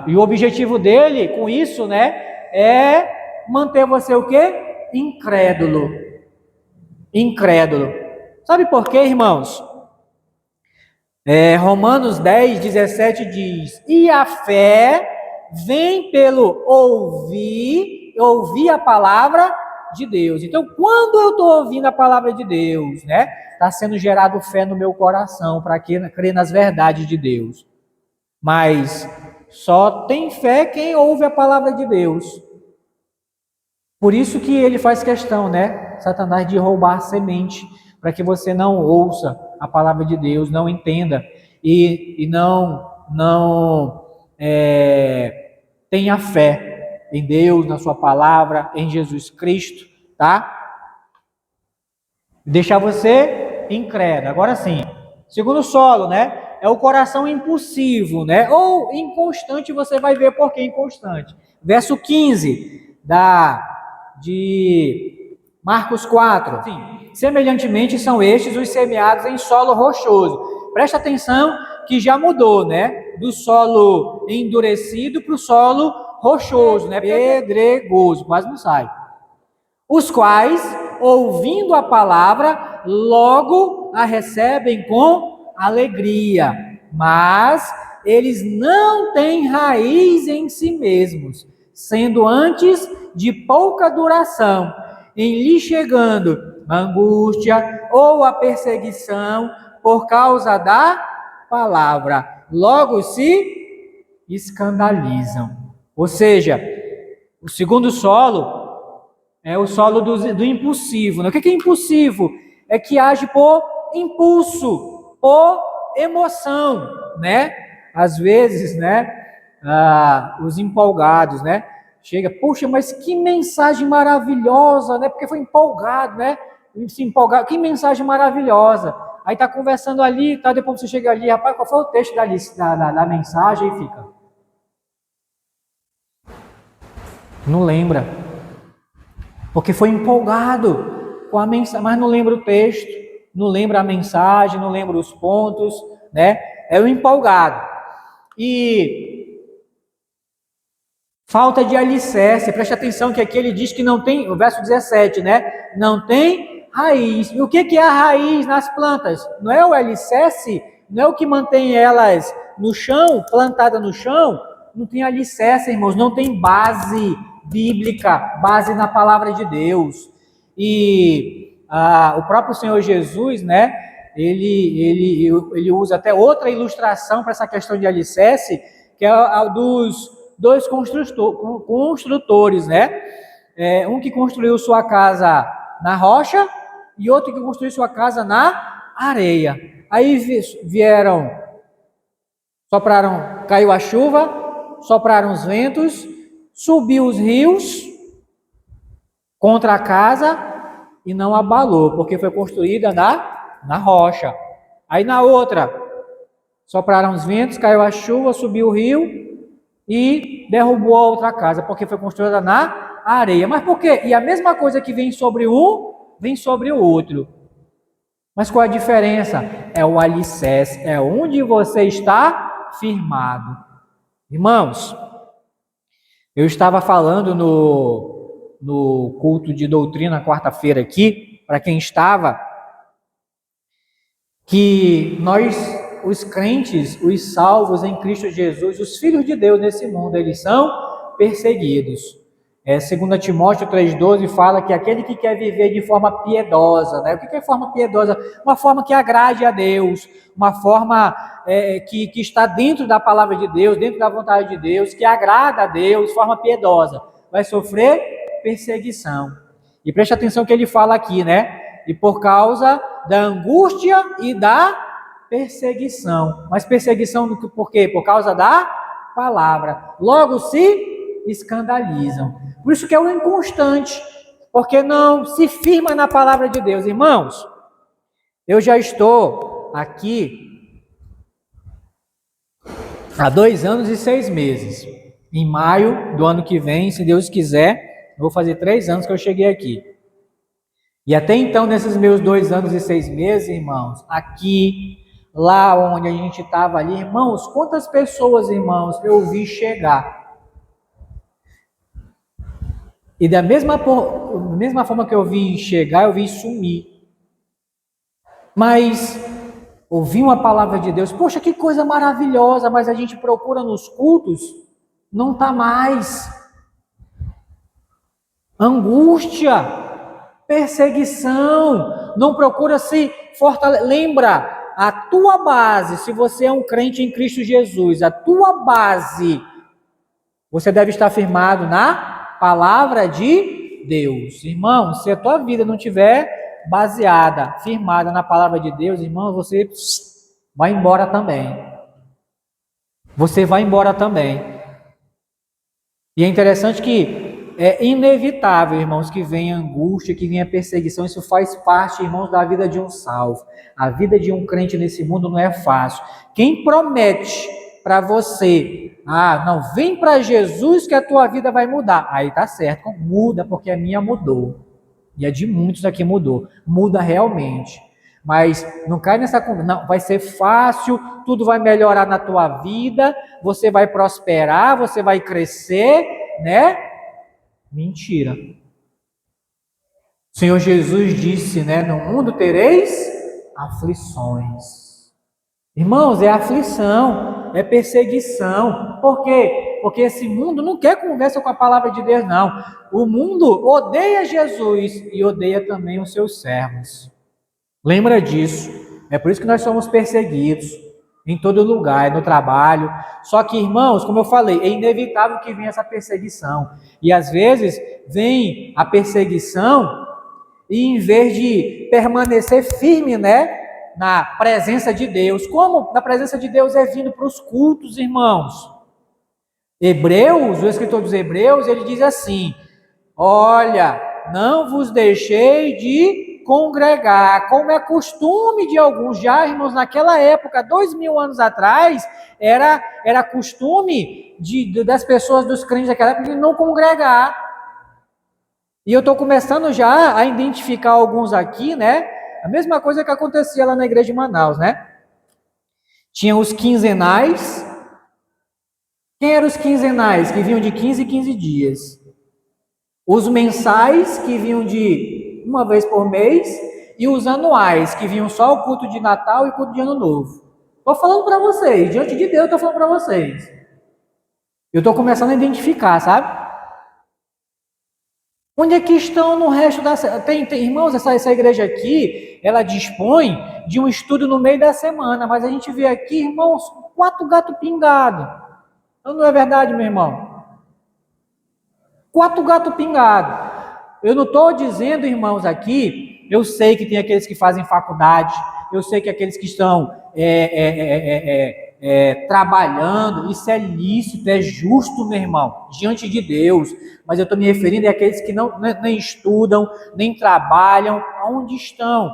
e o objetivo dele com isso, né, é manter você o quê? Incrédulo. Sabe por quê, irmãos? Romanos 10:17 diz: e a fé vem pelo ouvir a palavra de Deus. Então, quando eu estou ouvindo a palavra de Deus, né, está sendo gerado fé no meu coração para crer nas verdades de Deus. Mas só tem fé quem ouve a palavra de Deus. Por isso que ele faz questão, né, Satanás, de roubar a semente, para que você não ouça a palavra de Deus, não entenda e não tenha fé em Deus, na sua palavra, em Jesus Cristo, tá? Deixar você incrédulo. Agora sim, segundo solo, né? É o coração impulsivo, né? Ou inconstante, você vai ver por que inconstante. Verso 15 de Marcos 4. Sim. Semelhantemente são estes os semeados em solo rochoso. Presta atenção que já mudou, né? Do solo endurecido para o solo rochoso, né? Pedregoso, quase não sai. Os quais, ouvindo a palavra, logo a recebem com alegria, mas eles não têm raiz em si mesmos, sendo antes de pouca duração, em lhe chegando a angústia ou a perseguição por causa da palavra, logo se escandalizam. Ou seja, o segundo solo é o solo do impulsivo. Né? O que é impulsivo? É que age por impulso, por emoção, né? Às vezes, né? Os empolgados, né? Chega, poxa, mas que mensagem maravilhosa, né? Porque foi empolgado, né? Se empolgar, que mensagem maravilhosa. Aí tá conversando ali, tá? Depois você chega ali, rapaz, qual foi o texto da mensagem? E fica. Não lembra. Porque foi empolgado com a mensagem, mas não lembra o texto, não lembra a mensagem, não lembra os pontos, né? É o empolgado. E falta de alicerce, preste atenção que aqui ele diz que não tem, o verso 17, né? Não tem raiz. E o que é a raiz nas plantas? Não é o alicerce? Não é o que mantém elas no chão, plantada no chão? Não tem alicerce, irmãos, não tem base bíblica, base na palavra de Deus. E o próprio Senhor Jesus, né, ele usa até outra ilustração para essa questão de alicerce, que é a dos dois construtores, né? Um que construiu sua casa na rocha e outro que construiu sua casa na areia. Aí vieram, sopraram, caiu a chuva, sopraram os ventos, subiu os rios contra a casa e não abalou, porque foi construída na rocha. Aí na outra, sopraram os ventos, caiu a chuva, subiu o rio e derrubou a outra casa, porque foi construída na areia. Mas por quê? E a mesma coisa que vem sobre um, vem sobre o outro. Mas qual a diferença? É o alicerce, é onde você está firmado. Irmãos, eu estava falando no culto de doutrina quarta-feira aqui, para quem estava, que nós, os crentes, os salvos em Cristo Jesus, os filhos de Deus nesse mundo, eles são perseguidos. 2 Timóteo 3,12 fala que aquele que quer viver de forma piedosa, né? O que é forma piedosa? Uma forma que agrade a Deus, uma forma que está dentro da palavra de Deus, dentro da vontade de Deus, que agrada a Deus, forma piedosa, vai sofrer perseguição. E preste atenção que ele fala aqui, né? E por causa da angústia e da perseguição. Mas perseguição por quê? Por causa da palavra. Logo se escandalizam. Por isso que é o inconstante, porque não se firma na palavra de Deus. Irmãos, eu já estou aqui há 2 anos e 6 meses. Em maio do ano que vem, se Deus quiser, eu vou fazer 3 anos que eu cheguei aqui. E até então, nesses meus 2 anos e 6 meses, irmãos, aqui, lá onde a gente estava ali, irmãos, quantas pessoas, irmãos, eu vi chegar. E da mesma forma que eu vi chegar, eu vi sumir. Mas ouvi uma palavra de Deus, poxa, que coisa maravilhosa, mas a gente procura nos cultos, não está mais. Angústia, perseguição, não procura se fortalecer. Lembra, a tua base, se você é um crente em Cristo Jesus, a tua base, você deve estar firmado na palavra de Deus. Irmão, se a tua vida não tiver baseada, firmada na palavra de Deus, irmão, você vai embora também. Você vai embora também. E é interessante que é inevitável, irmãos, que venha angústia, que venha perseguição. Isso faz parte, irmãos, da vida de um salvo. A vida de um crente nesse mundo não é fácil. Quem promete para você, não, vem para Jesus que a tua vida vai mudar. Aí tá certo, muda, porque a minha mudou. E a de muitos aqui mudou. Muda realmente. Mas não cai nessa conversa. Não, vai ser fácil, tudo vai melhorar na tua vida, você vai prosperar, você vai crescer, né? Mentira. O Senhor Jesus disse, né? No mundo tereis aflições. Irmãos, é aflição, é perseguição. Por quê? Porque esse mundo não quer conversa com a palavra de Deus, não. O mundo odeia Jesus e odeia também os seus servos. Lembra disso. É por isso que nós somos perseguidos em todo lugar, no trabalho. Só que, irmãos, como eu falei, é inevitável que venha essa perseguição. E às vezes vem a perseguição e em vez de permanecer firme, né, na presença de Deus, como na presença de Deus é vindo para os cultos, irmãos. Hebreus, o escritor dos Hebreus, ele diz assim: olha, não vos deixei de congregar, como é costume de alguns. Já, irmãos, naquela época, 2000 anos atrás, era costume das pessoas, dos crentes daquela época, de não congregar. E eu estou começando já a identificar alguns aqui, né? A mesma coisa que acontecia lá na igreja de Manaus, né? Tinha os quinzenais. Quem eram os quinzenais? Que vinham de 15 em 15 dias. Os mensais, que vinham de uma vez por mês. E os anuais, que vinham só o culto de Natal e o culto de Ano Novo. Estou falando para vocês, diante de Deus, estou falando para vocês. Eu estou começando a identificar, sabe? Onde é que estão no resto da... Irmãos, essa igreja aqui, ela dispõe de um estudo no meio da semana, mas a gente vê aqui, irmãos, 4 gatos pingados. Não é verdade, meu irmão? 4 gatos pingados. Eu não estou dizendo, irmãos, aqui, eu sei que tem aqueles que fazem faculdade, eu sei que aqueles que estão trabalhando, isso é lícito, é justo, meu irmão, diante de Deus. Mas eu estou me referindo àqueles que nem estudam, nem trabalham. Aonde estão?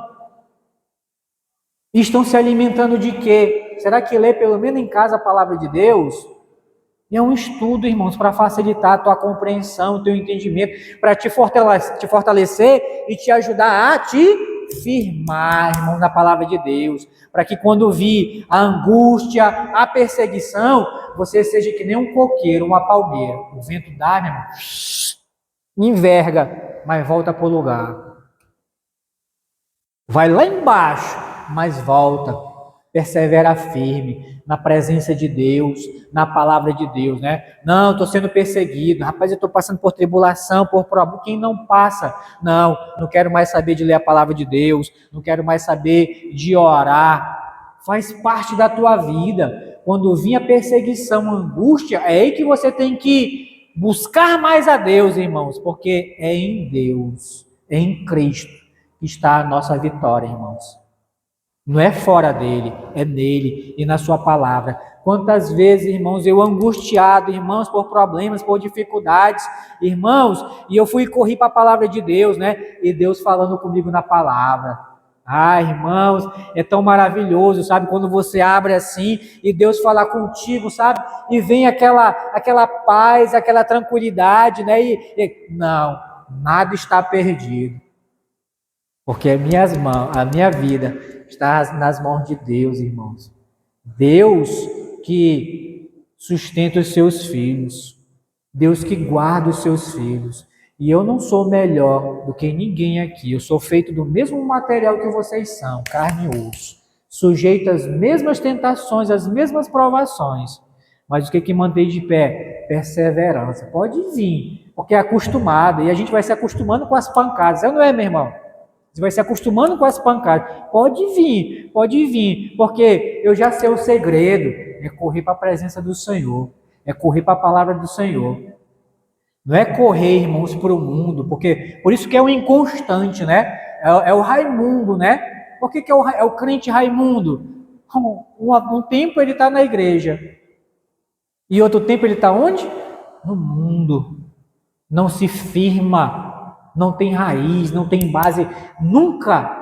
Estão se alimentando de quê? Será que lê pelo menos em casa a palavra de Deus? É um estudo, irmãos, para facilitar a tua compreensão, o teu entendimento, para te fortalecer e te ajudar a te firmar, irmãos, na palavra de Deus, para que quando vir a angústia, a perseguição, você seja que nem um coqueiro, uma palmeira. O vento dá, meu irmão, enverga, mas volta para o lugar. Vai lá embaixo, mas volta. Persevera firme na presença de Deus, na palavra de Deus, né? Não, estou sendo perseguido. Rapaz, eu estou passando por tribulação, por problema. Quem não passa? Não quero mais saber de ler a palavra de Deus. Não quero mais saber de orar. Faz parte da tua vida. Quando vir a perseguição, a angústia, é aí que você tem que buscar mais a Deus, irmãos. Porque é em Deus, é em Cristo que está a nossa vitória, irmãos. Não é fora dele, é nele e na sua palavra. Quantas vezes, irmãos, eu angustiado, irmãos, por problemas, por dificuldades, irmãos, e eu fui e corri para a palavra de Deus, né? E Deus falando comigo na palavra. Irmãos, é tão maravilhoso, sabe? Quando você abre assim e Deus fala contigo, sabe? E vem aquela paz, aquela tranquilidade, né? Não, nada está perdido. Porque a minha vida está nas mãos de Deus, irmãos. Deus que sustenta os seus filhos. Deus que guarda os seus filhos. E eu não sou melhor do que ninguém aqui. Eu sou feito do mesmo material que vocês são, carne e osso. Sujeito às mesmas tentações, às mesmas provações. Mas o que mantém de pé? Perseverança. Pode vir, porque é acostumado. E a gente vai se acostumando com as pancadas. Não é, meu irmão? Você vai se acostumando com as pancadas. Pode vir, porque eu já sei o segredo. É correr para a presença do Senhor. É correr para a palavra do Senhor. Não é correr, irmãos, para o mundo, porque por isso que é um inconstante, né? É o Raimundo, né? Por que é o crente Raimundo? Um tempo ele está na igreja. E outro tempo ele está onde? No mundo. Não se firma, não tem raiz, não tem base, nunca.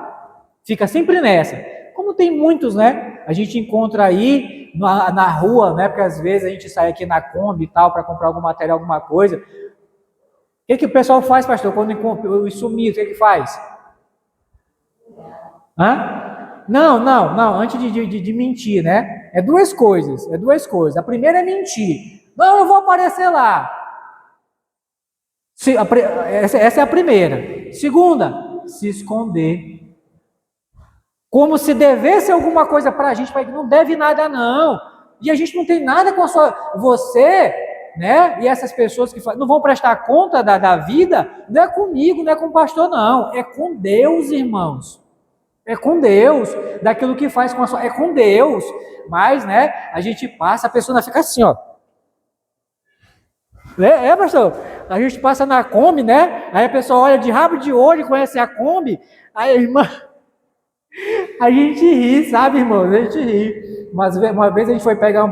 Fica sempre nessa. Como tem muitos, né? A gente encontra aí na rua, né? Porque às vezes a gente sai aqui na Kombi e tal para comprar algum material, alguma coisa. O que o pessoal faz, pastor? Quando encontra os sumidos, o que faz? Hã? Não. Antes de mentir, né? É duas coisas. A primeira é mentir. Não, eu vou aparecer lá. Essa é a primeira. Segunda, se esconder. Como se devesse alguma coisa para a gente, não deve nada não. E a gente não tem nada com a sua... Você, né? E essas pessoas que não vão prestar conta da vida, não é comigo, não é com o pastor, não. É com Deus, irmãos. É com Deus. Daquilo que faz com a sua... É com Deus. Mas, né? A gente passa, a pessoa fica assim, ó. Pastor? A gente passa na Kombi, né? Aí a pessoa olha de rabo de olho, conhece a Kombi. Aí a irmã... A gente ri, sabe, irmão? A gente ri. Mas uma vez a gente foi pegar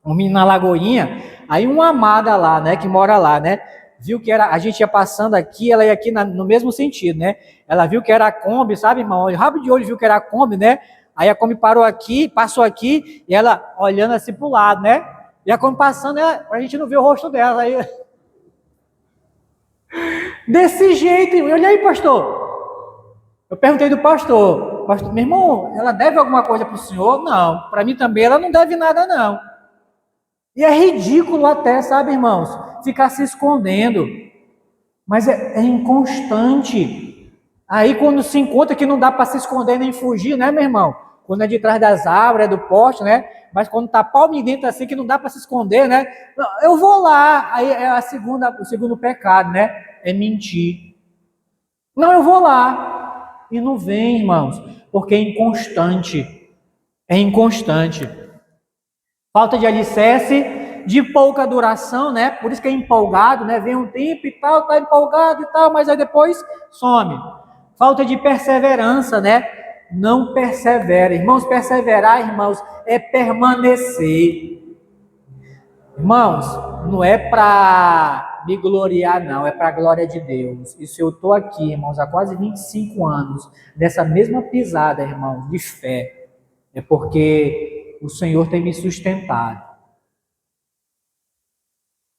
um menino na Lagoinha, aí uma amada lá, né, que mora lá, né, viu que era, a gente ia passando aqui, ela ia aqui no mesmo sentido, né, ela viu que era a Kombi, sabe, irmão, rabo de olho viu que era a Kombi, né, aí a Kombi parou aqui, passou aqui, e ela olhando assim pro lado, né, e a Kombi passando, a gente não viu o rosto dela, aí... Desse jeito, irmão. Olha aí, pastor. Eu perguntei do pastor, meu irmão, ela deve alguma coisa para o senhor? Não, para mim também ela não deve nada não. E é ridículo até, sabe, irmãos, ficar se escondendo, mas é inconstante. Aí quando se encontra que não dá para se esconder nem fugir, né, meu irmão? Quando é de trás das árvores, é do poste, né? Mas quando tá palmo dentro assim, que não dá para se esconder, né? Eu vou lá, aí é o segundo pecado, né? É mentir. Não, eu vou lá. E não vem, irmãos, porque é inconstante. É inconstante. Falta de alicerce, de pouca duração, né? Por isso que é empolgado, né? Vem um tempo e tal, tá empolgado e tal, mas aí depois some. Falta de perseverança, né? Não persevera. Irmãos, perseverar, irmãos, é permanecer. Irmãos, não é para me gloriar, não, é para a glória de Deus. E se eu estou aqui, irmãos, há quase 25 anos, nessa mesma pisada, irmãos, de fé, é porque o Senhor tem me sustentado.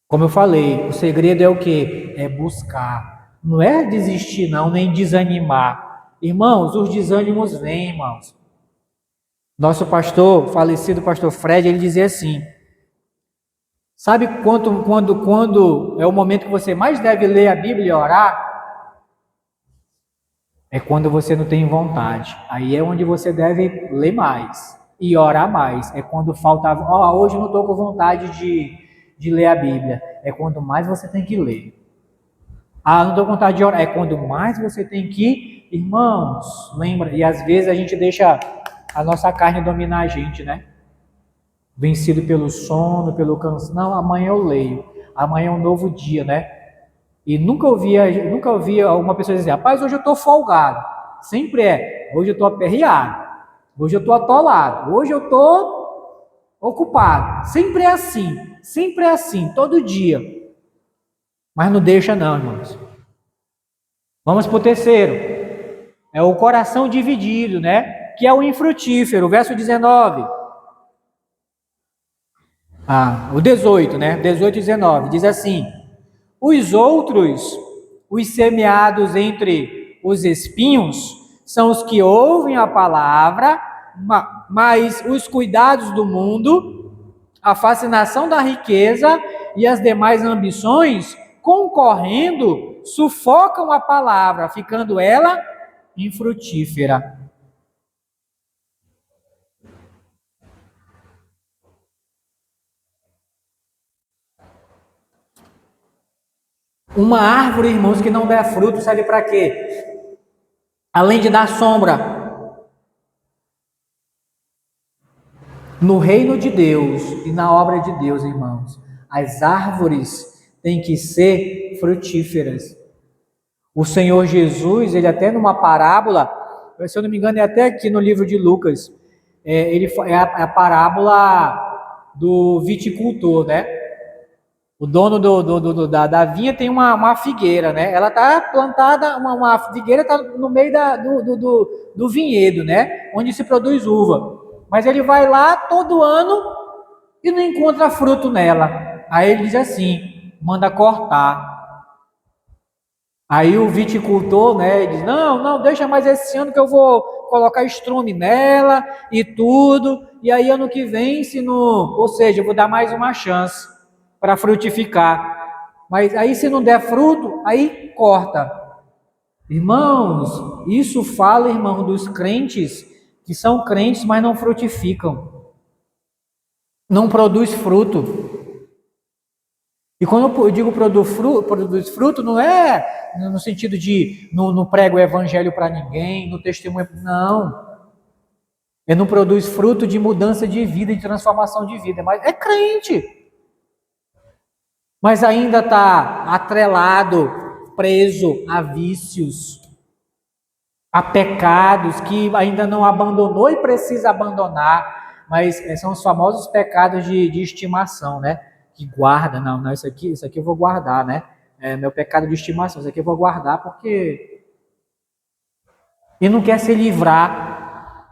Como eu falei, o segredo é o quê? É buscar. Não é desistir, não, nem desanimar. Irmãos, os desânimos vêm, irmãos. Nosso pastor, falecido pastor Fred, ele dizia assim: sabe quando é o momento que você mais deve ler a Bíblia e orar? É quando você não tem vontade. Aí é onde você deve ler mais e orar mais. É quando falta, hoje eu não estou com vontade de ler a Bíblia. É quando mais você tem que ler. Não estou com vontade de orar. É quando mais você tem que, irmãos, lembra? E às vezes a gente deixa a nossa carne dominar a gente, né? Vencido pelo sono, pelo cansaço. Não, amanhã eu leio. Amanhã é um novo dia, né? E nunca ouvi alguma pessoa dizer: rapaz, hoje eu estou folgado. Sempre é: hoje eu estou aperreado. Hoje eu estou atolado. Hoje eu estou ocupado. Sempre é assim, todo dia. Mas não deixa não, irmãos. Vamos para o terceiro. É o coração dividido, né? Que é o infrutífero. Verso 19. O 18, né? 18 e 19. Diz assim: os outros, os semeados entre os espinhos, são os que ouvem a palavra, mas os cuidados do mundo, a fascinação da riqueza e as demais ambições, concorrendo, sufocam a palavra, ficando ela infrutífera. Uma árvore, irmãos, que não der fruto, serve para quê? Além de dar sombra. No reino de Deus e na obra de Deus, irmãos, as árvores têm que ser frutíferas. O Senhor Jesus, ele até numa parábola, se eu não me engano, é até aqui no livro de Lucas, é a parábola do viticultor, né? O dono da vinha tem uma figueira, né? Ela está plantada, uma figueira está no meio do vinhedo, né? Onde se produz uva. Mas ele vai lá todo ano e não encontra fruto nela. Aí ele diz assim, manda cortar. Aí o viticultor, né, diz, não, deixa mais esse ano que eu vou colocar estrume nela e tudo, e aí ano que vem, ou seja, eu vou dar mais uma chance para frutificar. Mas aí se não der fruto, aí corta. Irmãos, isso fala, irmão, dos crentes que são crentes, mas não frutificam, não produz fruto. E quando eu digo produz fruto, não é no sentido de não prego o evangelho para ninguém, no testemunho, não. Não produz fruto de mudança de vida, de transformação de vida, mas é crente. Mas ainda está atrelado, preso a vícios, a pecados que ainda não abandonou e precisa abandonar, mas são os famosos pecados de estimação, né? Que guarda, não, isso aqui eu vou guardar, né? É meu pecado de estimação, isso aqui eu vou guardar porque... E não quer se livrar.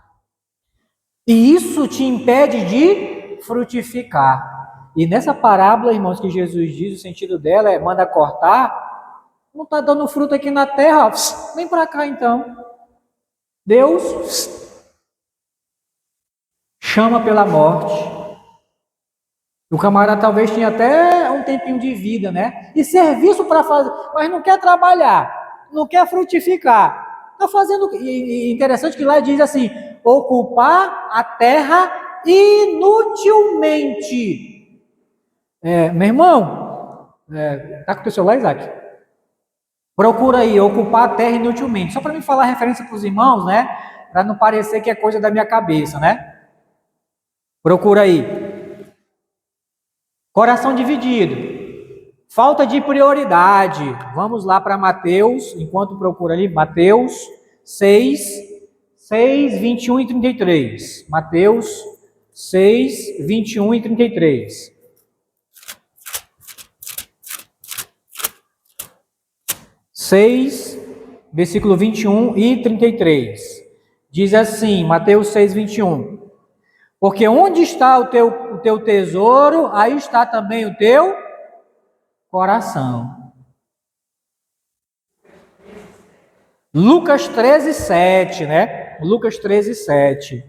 E isso te impede de frutificar. E nessa parábola, irmãos, que Jesus diz, o sentido dela é manda cortar, não está dando fruto aqui na terra, vem para cá então. Deus chama pela morte. O camarada talvez tinha até um tempinho de vida, né? E serviço para fazer, mas não quer trabalhar, não quer frutificar. Está fazendo. E interessante que lá diz assim: ocupar a terra inutilmente. Meu irmão, tá com o teu celular, Isaac? Procura aí, ocupar a terra inutilmente. Só para me falar a referência para os irmãos, né? Para não parecer que é coisa da minha cabeça, né? Procura aí. Coração dividido. Falta de prioridade. Vamos lá para Mateus, enquanto procura ali, Mateus 6, 21 e 33. Mateus 6, 21 e 33. Versículo 21 e 33. Diz assim, Mateus 6, 21. Porque onde está o teu tesouro, aí está também o teu coração. Lucas 13, 7, né? Lucas 13, 7.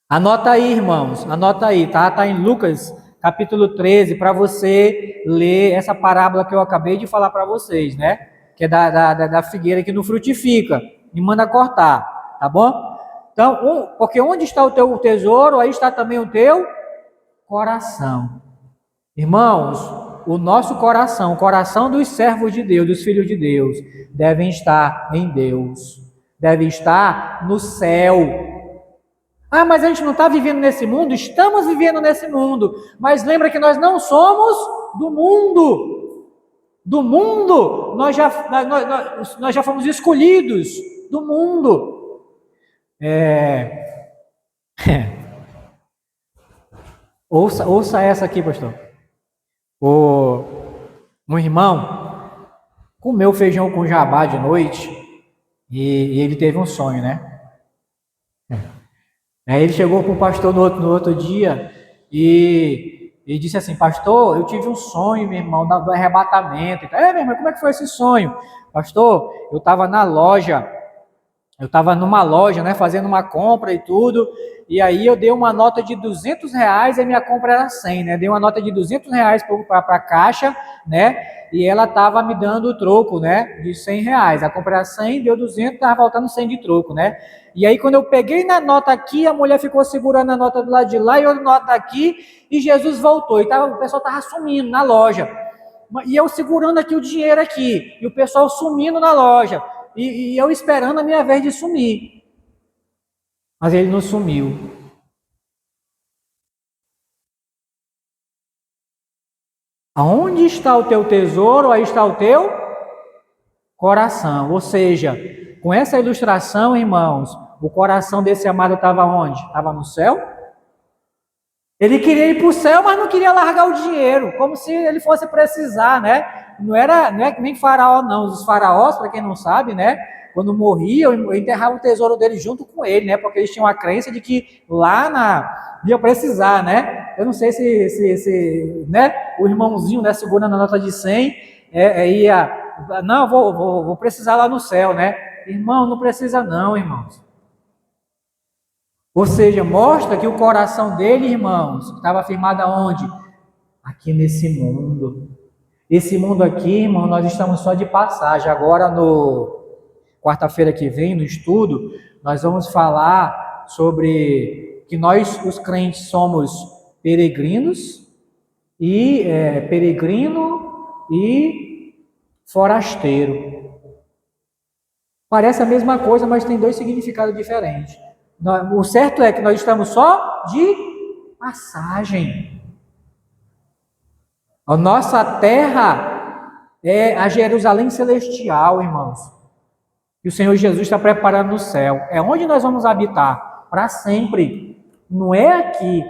Anota aí, irmãos, anota aí, tá? Tá em Lucas, capítulo 13, para você ler essa parábola que eu acabei de falar para vocês, né? Que é da figueira que não frutifica, e manda cortar, tá bom? Então, porque onde está o teu tesouro, aí está também o teu coração. Irmãos, o nosso coração, o coração dos servos de Deus, dos filhos de Deus, devem estar em Deus, devem estar no céu. Ah, mas a gente não está vivendo nesse mundo? Estamos vivendo nesse mundo, mas lembra que nós não somos do mundo. Do mundo, nós já fomos escolhidos do mundo. Ouça essa aqui, pastor. Um irmão comeu feijão com jabá de noite e ele teve um sonho, né? Aí ele chegou para o pastor no outro dia e disse assim: pastor, eu tive um sonho, meu irmão, do arrebatamento. Meu irmão, como é que foi esse sonho? Pastor, eu estava numa loja, né, fazendo uma compra e tudo, e aí eu dei uma nota de R$200 e a minha compra era 100, né, dei uma nota de R$200 para a caixa, né, e ela estava me dando o troco, né, de R$100, a compra era 100, deu 200, estava faltando 100 de troco, né, e aí quando eu peguei na nota aqui, a mulher ficou segurando a nota do lado de lá, e outra nota aqui, e Jesus voltou, e o pessoal estava sumindo na loja, e eu segurando aqui o dinheiro aqui, e o pessoal sumindo na loja, e eu esperando a minha vez de sumir. Mas ele não sumiu. Aonde está o teu tesouro, aí está o teu coração. Ou seja, com essa ilustração, irmãos, o coração desse amado estava onde? Estava no céu? Ele queria ir para o céu, mas não queria largar o dinheiro, como se ele fosse precisar, né? Não é nem faraó, não. Os faraós, para quem não sabe, né? Quando morriam, enterravam o tesouro dele junto com ele, né? Porque eles tinham a crença de que lá ia precisar, né? Eu não sei se né? O irmãozinho, né? Segurando a nota de 100, não, vou precisar lá no céu, né? Irmão, não precisa não, irmãos. Ou seja, mostra que o coração dele, irmãos, estava firmado aonde? Aqui nesse mundo. Esse mundo aqui, irmão, nós estamos só de passagem. Agora, no quarta-feira que vem, no estudo, nós vamos falar sobre que nós, os crentes, somos peregrinos e forasteiro. Parece a mesma coisa, mas tem dois significados diferentes. O certo é que nós estamos só de passagem. A nossa terra é a Jerusalém celestial, irmãos. Que o Senhor Jesus está preparando no céu. É onde nós vamos habitar para sempre. Não é aqui.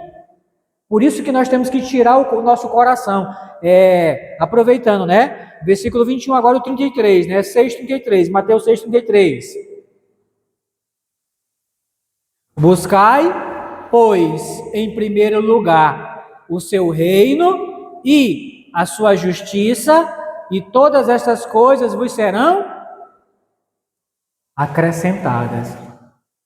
Por isso que nós temos que tirar o nosso coração. Aproveitando, né? Versículo 21, agora o 33, né? 6:33, Mateus 6:33. Buscai, pois, em primeiro lugar o seu reino e a sua justiça, e todas estas coisas vos serão acrescentadas.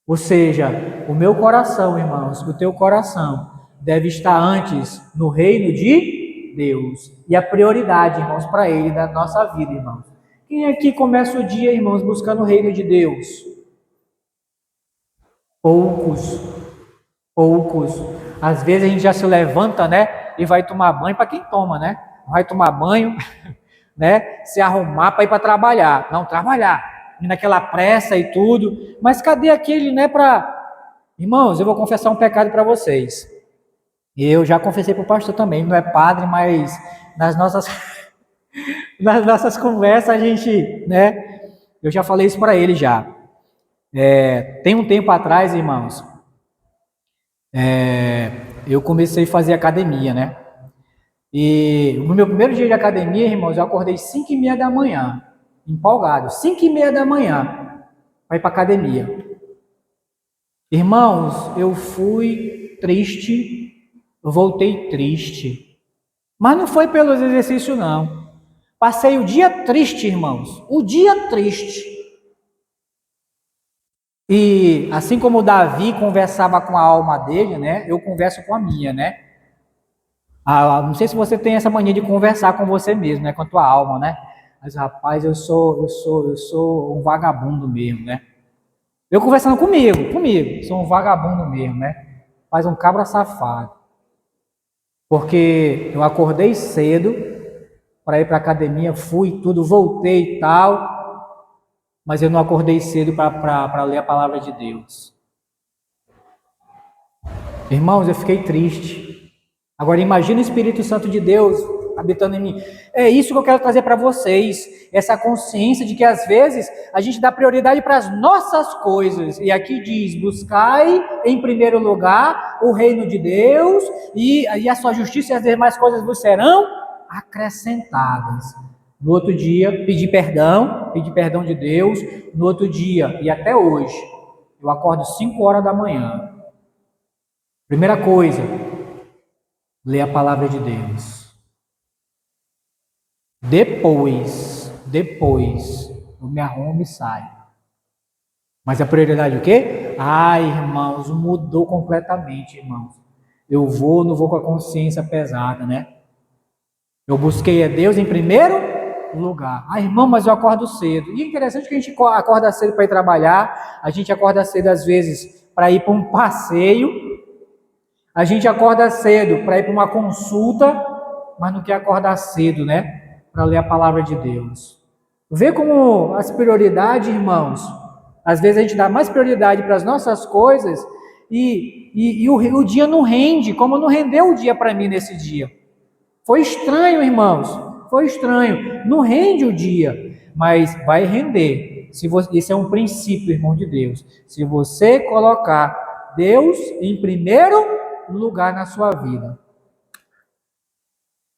Ou seja, o meu coração, irmãos, o teu coração deve estar antes no reino de Deus. E a prioridade, irmãos, para Ele da nossa vida, irmãos. Quem aqui começa o dia, irmãos, buscando o reino de Deus? Poucos. Às vezes a gente já se levanta, né? E vai tomar banho, para quem toma, né? Vai tomar banho, né? Se arrumar para ir para trabalhar. Não, trabalhar. Naquela pressa e tudo. Mas cadê aquele, né? Irmãos, eu vou confessar um pecado para vocês. Eu já confessei para o pastor também. Não é padre, mas nas nossas conversas a gente, né? Eu já falei isso para ele já. Tem um tempo atrás, irmãos, eu comecei a fazer academia, né? E no meu primeiro dia de academia, irmãos, eu acordei 5:30 da manhã, empolgado, 5:30 da manhã, para ir para academia. Irmãos, eu fui triste, eu voltei triste, mas não foi pelos exercícios, não. Passei o dia triste, irmãos, o dia triste. E assim como Davi conversava com a alma dele, né? Eu converso com a minha, né? Não sei se você tem essa mania de conversar com você mesmo, né? Com a tua alma, né? Mas rapaz, eu sou um vagabundo mesmo, né? Eu conversando comigo, sou um vagabundo mesmo, né? Faz um cabra safado. Porque eu acordei cedo para ir para a academia, fui tudo, voltei e tal. Mas eu não acordei cedo para ler a palavra de Deus. Irmãos, eu fiquei triste. Agora imagina o Espírito Santo de Deus habitando em mim. É isso que eu quero trazer para vocês. Essa consciência de que às vezes a gente dá prioridade para as nossas coisas. E aqui diz, buscai em primeiro lugar o reino de Deus e a sua justiça e as demais coisas vos serão acrescentadas. No outro dia, pedi perdão de Deus. No outro dia, e até hoje, eu acordo 5 horas da manhã. Primeira coisa, ler a palavra de Deus. Depois, eu me arrumo e saio. Mas a prioridade é o quê? Irmãos, mudou completamente, irmãos. Eu não vou com a consciência pesada, né? Eu busquei a Deus em primeiro lugar. Irmão, mas eu acordo cedo. E é interessante que a gente acorda cedo para ir trabalhar, a gente acorda cedo às vezes para ir para um passeio, a gente acorda cedo para ir para uma consulta, mas não quer acordar cedo, né? Para ler a palavra de Deus. Vê como as prioridades, irmãos, às vezes a gente dá mais prioridade para as nossas coisas e o dia não rende, como não rendeu o dia para mim nesse dia. Foi estranho, irmãos. Foi estranho, não rende o dia. mas vai render. Esse é um princípio, irmão de Deus. Se você colocar Deus em primeiro lugar na sua vida.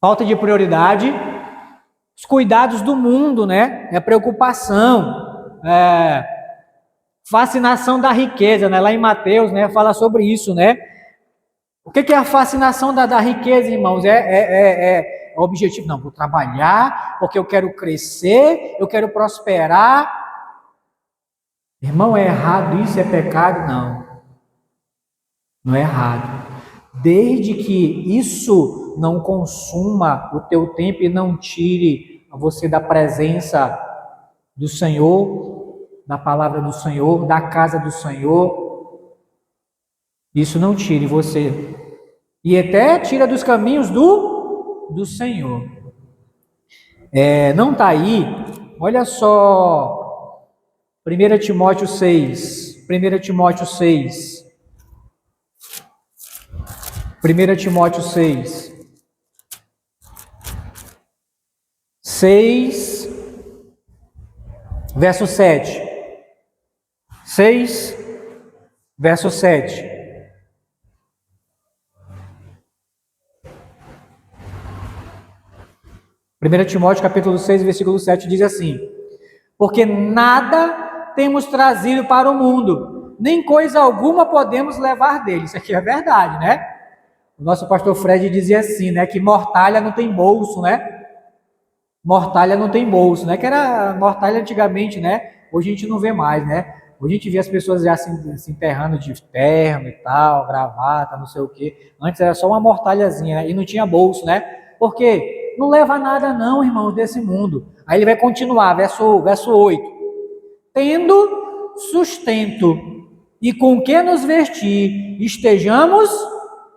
Falta de prioridade, os cuidados do mundo, né? É preocupação, fascinação da riqueza, né? Lá em Mateus, né? Fala sobre isso, né? O que é a fascinação da riqueza, irmãos? É o objetivo. Não, vou trabalhar porque eu quero crescer, eu quero prosperar. Irmão, é errado isso? É pecado? Não. Não é errado. Desde que isso não consuma o teu tempo e não tire você da presença do Senhor, da palavra do Senhor, da casa do Senhor, isso não tire você. E até tira dos caminhos do Senhor. Não está aí, olha só, 1 Timóteo 6, 1 Timóteo 6, 1 Timóteo 6, 6, verso 7, 6, verso 7. Primeiro Timóteo capítulo 6, versículo 7 diz assim: porque nada temos trazido para o mundo, nem coisa alguma podemos levar dele. Isso aqui é verdade, né? O nosso pastor Fred dizia assim, né? Que mortalha não tem bolso, né? Mortalha não tem bolso, né? Que era mortalha antigamente, né? Hoje a gente não vê mais, né? Hoje a gente vê as pessoas já se enterrando de terno e tal, gravata, não sei o quê. Antes era só uma mortalhazinha, né? E não tinha bolso, né? Por quê? Não leva nada não, irmãos, desse mundo. Aí ele vai continuar, verso 8. Tendo sustento e com que nos vestir, estejamos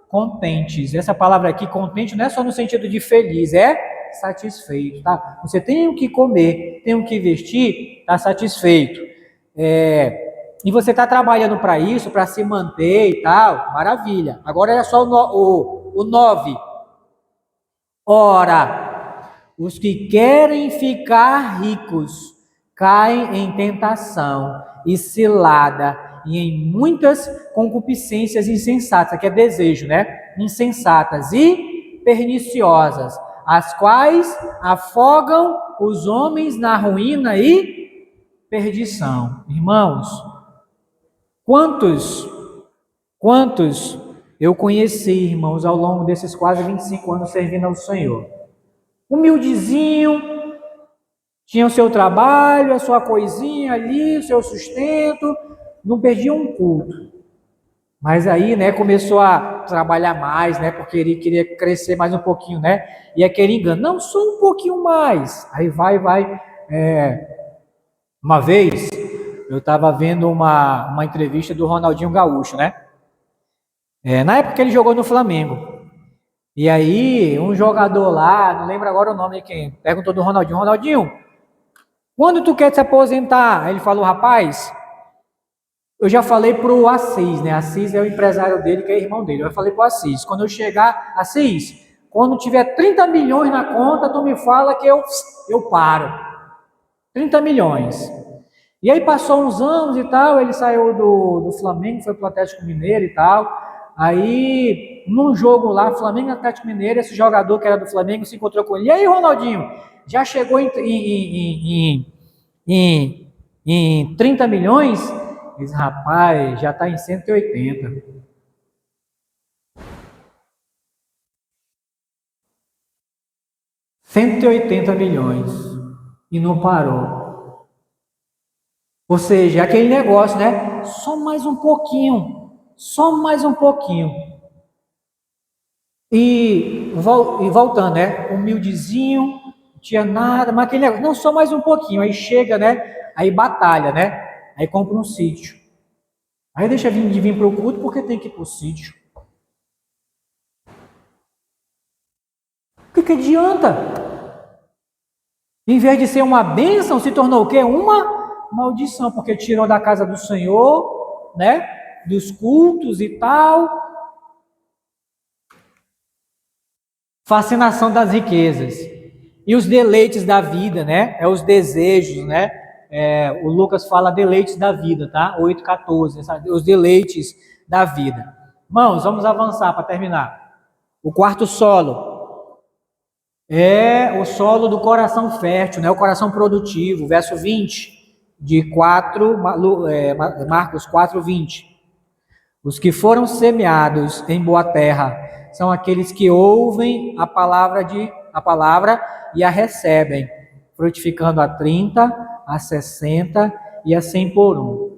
contentes. Essa palavra aqui, contente, não é só no sentido de feliz, é satisfeito, tá? Você tem o que comer, tem o que vestir, está satisfeito. E você está trabalhando para isso, para se manter e tal, maravilha. Agora é só o 9. Ora, os que querem ficar ricos caem em tentação e cilada e em muitas concupiscências insensatas, aqui é desejo, né? Insensatas e perniciosas, as quais afogam os homens na ruína e perdição. Irmãos, quantos eu conheci, irmãos, ao longo desses quase 25 anos servindo ao Senhor? Humildezinho, tinha o seu trabalho, a sua coisinha ali, o seu sustento, não perdia um culto. Mas aí, né, começou a trabalhar mais, né, porque ele queria crescer mais um pouquinho, né, e aquele engano, não, só um pouquinho mais. Aí vai. Uma vez, eu estava vendo uma entrevista do Ronaldinho Gaúcho, né, na época que ele jogou no Flamengo. E aí, um jogador lá, não lembro agora o nome de quem, perguntou do Ronaldinho: Ronaldinho, quando tu quer se aposentar? Aí ele falou: rapaz, eu já falei pro Assis, né? Assis é o empresário dele, que é irmão dele. Eu falei pro Assis: quando eu chegar, Assis, quando tiver 30 milhões na conta, tu me fala que eu paro. 30 milhões. E aí passou uns anos e tal, ele saiu do Flamengo, foi pro Atlético Mineiro e tal. Aí, num jogo lá, Flamengo e Atlético Mineiro, esse jogador que era do Flamengo se encontrou com ele. E aí, Ronaldinho, já chegou em 30 milhões? Diz, rapaz, já está em 180. R$ 180 milhões. E não parou. Ou seja, aquele negócio, né? Só mais um pouquinho. Só mais um pouquinho. E voltando, né? Humildezinho, não tinha nada, mas aquele negócio, não, só mais um pouquinho. Aí chega, né? Aí batalha, né? Aí compra um sítio. Aí deixa de vir para o culto porque tem que ir para o sítio. O que adianta? Em vez de ser uma bênção, se tornou o quê? Uma maldição, porque tirou da casa do Senhor, né? Dos cultos e tal. Fascinação das riquezas. E os deleites da vida, né? É os desejos, né? O Lucas fala deleites da vida, tá? 8,14, os deleites da vida. Irmãos, vamos avançar para terminar. O quarto solo é o solo do coração fértil, né? O coração produtivo, verso 20 de Marcos 4:20. Os que foram semeados em boa terra são aqueles que ouvem a palavra e a recebem, frutificando a 30, a 60 e a 100 por um.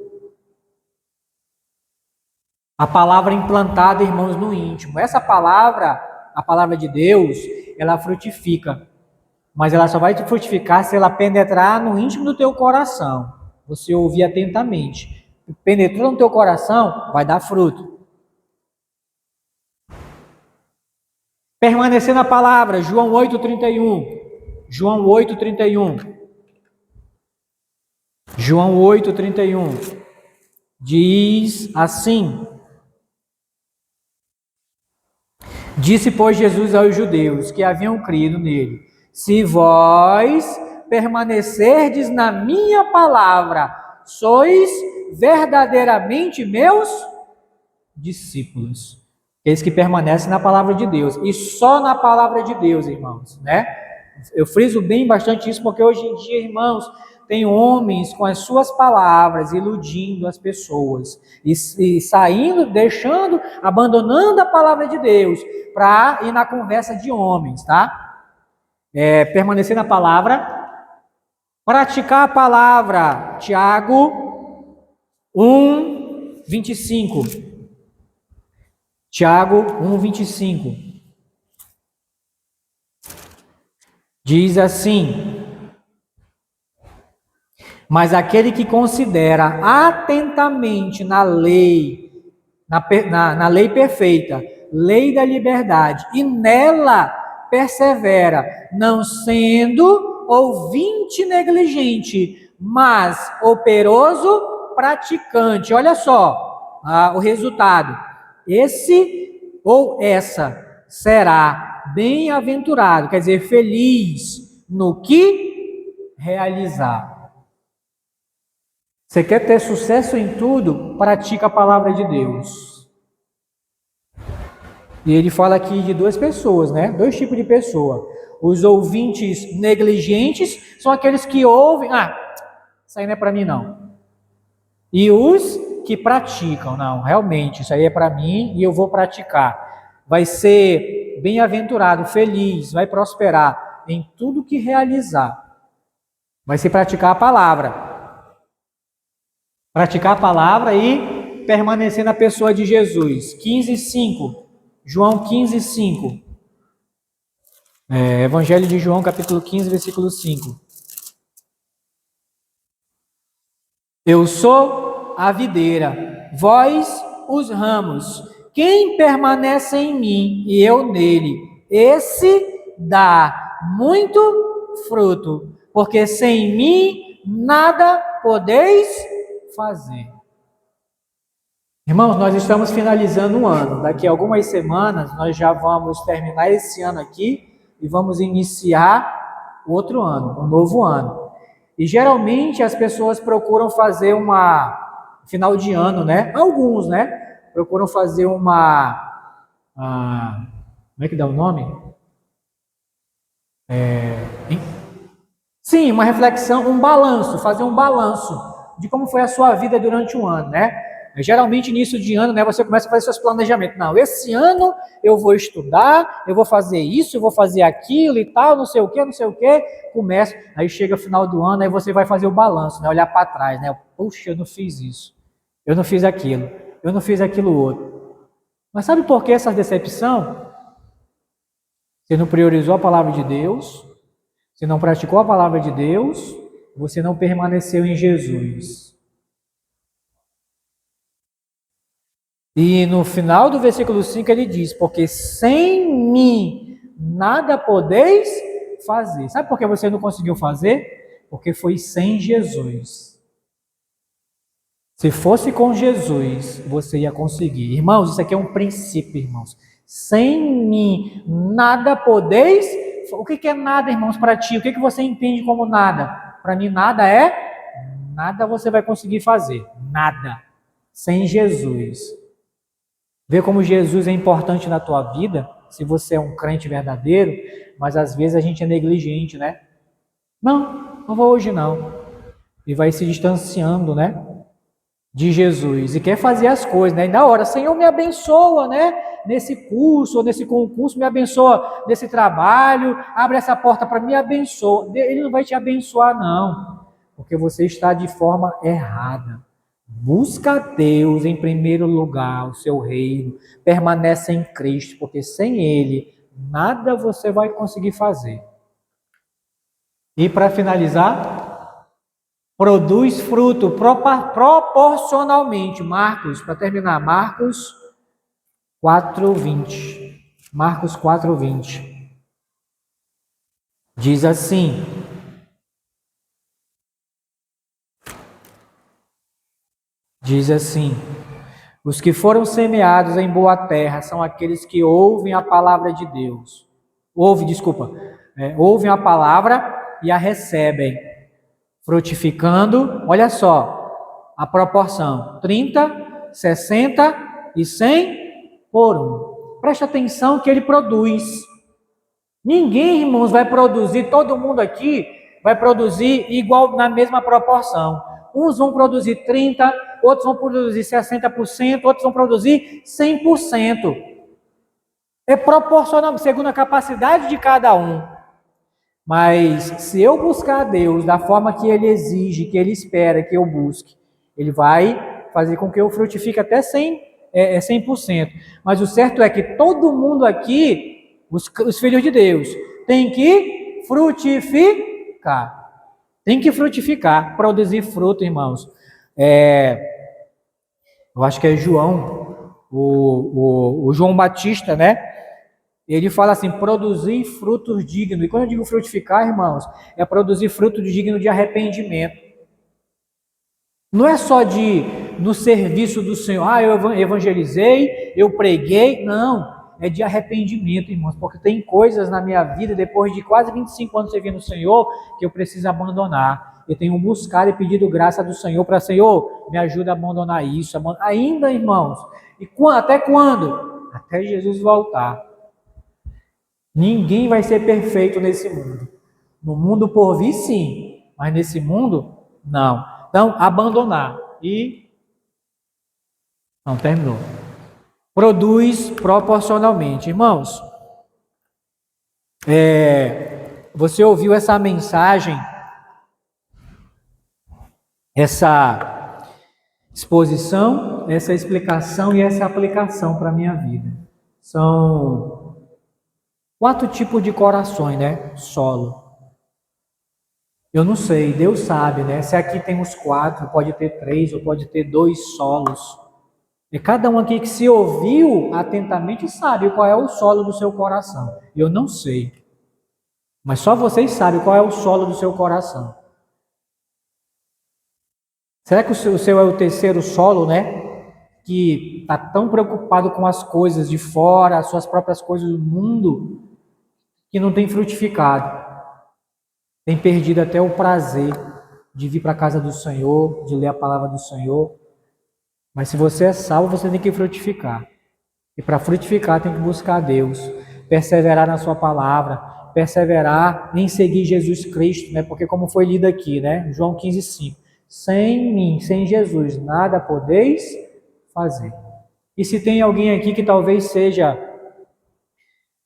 A palavra implantada, irmãos, no íntimo. Essa palavra, a palavra de Deus, ela frutifica. Mas ela só vai te frutificar se ela penetrar no íntimo do teu coração. Você ouvir atentamente. Penetrou no teu coração, vai dar fruto. Permanecer na palavra, João 8,31. João 8,31. João 8,31. Diz assim: Disse, pois, Jesus aos judeus que haviam crido nele: Se vós permanecerdes na minha palavra, sois verdadeiramente meus discípulos. Aqueles que permanecem na palavra de Deus. E só na palavra de Deus, irmãos, né? Eu friso bem bastante isso porque hoje em dia, irmãos, tem homens com as suas palavras iludindo as pessoas e saindo, deixando, abandonando a palavra de Deus para ir na conversa de homens, tá? Permanecer na palavra, praticar a palavra. Tiago 1:25. Tiago 1:25. Diz assim: Mas aquele que considera atentamente na lei, na lei perfeita, lei da liberdade, e nela persevera, não sendo ouvinte negligente, mas operoso praticante. Olha só o resultado. Esse ou essa será bem-aventurado, quer dizer, feliz no que realizar. Você quer ter sucesso em tudo? Pratica a palavra de Deus. E ele fala aqui de duas pessoas, né? Dois tipos de pessoa. Os ouvintes negligentes são aqueles que ouvem, isso aí não é para mim não. E os que praticam, não, realmente, isso aí é para mim e eu vou praticar. Vai ser bem-aventurado, feliz, vai prosperar em tudo que realizar. Vai se praticar a palavra. Praticar a palavra e permanecer na pessoa de Jesus. 15:5. João 15:5. Evangelho de João, capítulo 15, versículo 5. Eu sou a videira, vós os ramos. Quem permanece em mim e eu nele, esse dá muito fruto, porque sem mim nada podeis fazer. Irmãos, nós estamos finalizando um ano. Daqui a algumas semanas nós já vamos terminar esse ano aqui e vamos iniciar outro ano, um novo ano. E geralmente as pessoas procuram fazer final de ano, né? Alguns, né? Procuram fazer como é que dá o nome? Sim, uma reflexão, um balanço, fazer um balanço de como foi a sua vida durante um ano, né? Geralmente, início de ano, né, você começa a fazer seus planejamentos. Não, esse ano eu vou estudar, eu vou fazer isso, eu vou fazer aquilo e tal, não sei o quê. Começa, aí chega o final do ano, aí você vai fazer o balanço, né, olhar para trás, né? Puxa, eu não fiz isso, eu não fiz aquilo, eu não fiz aquilo outro. Mas sabe por que essa decepção? Você não priorizou a palavra de Deus, você não praticou a palavra de Deus, você não permaneceu em Jesus. E no final do versículo 5 ele diz: porque sem mim nada podeis fazer. Sabe por que você não conseguiu fazer? Porque foi sem Jesus. Se fosse com Jesus, você ia conseguir. Irmãos, isso aqui é um princípio, irmãos. Sem mim nada podeis O que é nada, irmãos, para ti? O que você entende como nada? Para mim, nada é nada você vai conseguir fazer. Nada. Sem Jesus. Vê como Jesus é importante na tua vida, se você é um crente verdadeiro, mas às vezes a gente é negligente, né? Não vou hoje não. E vai se distanciando, né? De Jesus. E quer fazer as coisas, né? E na hora, Senhor, me abençoa, né? Nesse curso ou nesse concurso, me abençoa nesse trabalho, abre essa porta para mim, me abençoa. Ele não vai te abençoar, não. Porque você está de forma errada. Busca a Deus em primeiro lugar, o seu reino, permanece em Cristo, porque sem Ele, nada você vai conseguir fazer. E para finalizar, produz fruto proporcionalmente. Marcos, para terminar, Marcos 4:20. Marcos 4:20. Diz assim: os que foram semeados em boa terra são aqueles que ouvem a palavra de Deus. Ouvem a palavra e a recebem, frutificando, olha só, a proporção, 30, 60 e 100 por um. Preste atenção que ele produz. Ninguém, irmãos, vai produzir, todo mundo aqui vai produzir igual na mesma proporção. Uns vão produzir 30, outros vão produzir 60%, outros vão produzir 100%. É proporcional, segundo a capacidade de cada um. Mas se eu buscar a Deus da forma que Ele exige, que Ele espera que eu busque, Ele vai fazer com que eu frutifique até 100%. Mas o certo é que todo mundo aqui, os filhos de Deus, tem que frutificar. Tem que frutificar, produzir fruto, irmãos. Eu acho que é João, o João Batista, né? Ele fala assim, produzir frutos dignos. E quando eu digo frutificar, irmãos, é produzir fruto digno de arrependimento. Não é só no serviço do Senhor, eu evangelizei, eu preguei. Não, é de arrependimento, irmãos. Porque tem coisas na minha vida, depois de quase 25 anos servindo o Senhor, que eu preciso abandonar. Eu tenho buscado e pedido graça do Senhor para, Senhor, me ajuda a abandonar isso. Ainda, irmãos. E até quando? Até Jesus voltar. Ninguém vai ser perfeito nesse mundo. No mundo por vir, sim. Mas nesse mundo, não. Então, abandonar. Não, terminou. Produz proporcionalmente. Irmãos, você ouviu essa mensagem, essa exposição, essa explicação e essa aplicação para a minha vida. São 4 tipos de corações, né? Solo. Eu não sei, Deus sabe, né? Se aqui tem os 4, pode ter 3 ou pode ter 2 solos. E cada um aqui que se ouviu atentamente sabe qual é o solo do seu coração. Eu não sei. Mas só vocês sabem qual é o solo do seu coração. Será que o seu é o terceiro solo, né? Que está tão preocupado com as coisas de fora, as suas próprias coisas do mundo, que não tem frutificado. Tem perdido até o prazer de vir para a casa do Senhor, de ler a palavra do Senhor. Mas se você é salvo, você tem que frutificar. E para frutificar tem que buscar a Deus, perseverar na sua palavra, perseverar em seguir Jesus Cristo, né? Porque como foi lido aqui, né? João 15:5. Sem mim, sem Jesus, nada podeis fazer. E se tem alguém aqui que talvez seja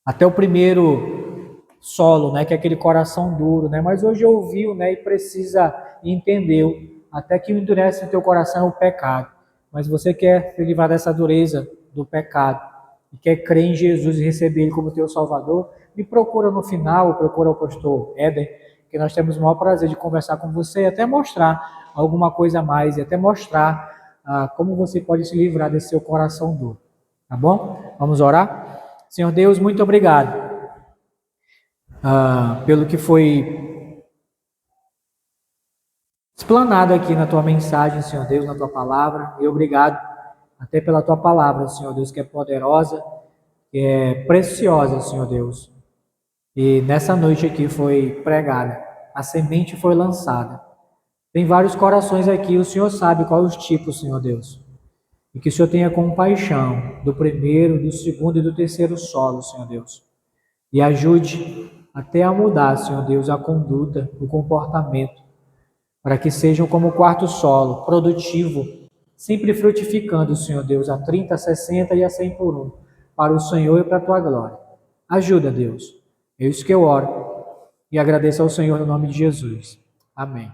até o primeiro solo, né, que é aquele coração duro, né, mas hoje ouviu, né, e precisa entendeu, até que endurece o teu coração é o pecado, mas você quer se livrar dessa dureza do pecado, e quer crer em Jesus e receber Ele como teu Salvador, me procura no final, procura o pastor Éden, que nós temos o maior prazer de conversar com você e até mostrar alguma coisa a mais, e até mostrar como você pode se livrar desse seu coração duro, tá bom? Vamos orar? Senhor Deus, muito obrigado pelo que foi explanado aqui na tua mensagem, Senhor Deus, na tua palavra, e obrigado até pela tua palavra, Senhor Deus, que é poderosa, que é preciosa, Senhor Deus. E nessa noite aqui foi pregada, a semente foi lançada. Tem vários corações aqui, o Senhor sabe qual os tipos, Senhor Deus. E que o Senhor tenha compaixão do primeiro, do segundo e do terceiro solo, Senhor Deus. E ajude até a mudar, Senhor Deus, a conduta, o comportamento, para que sejam como o quarto solo, produtivo, sempre frutificando, Senhor Deus, a 30, a 60 e a 100 por um, para o Senhor e para a tua glória. Ajuda, Deus. É isso que eu oro e agradeço ao Senhor no nome de Jesus. Amém.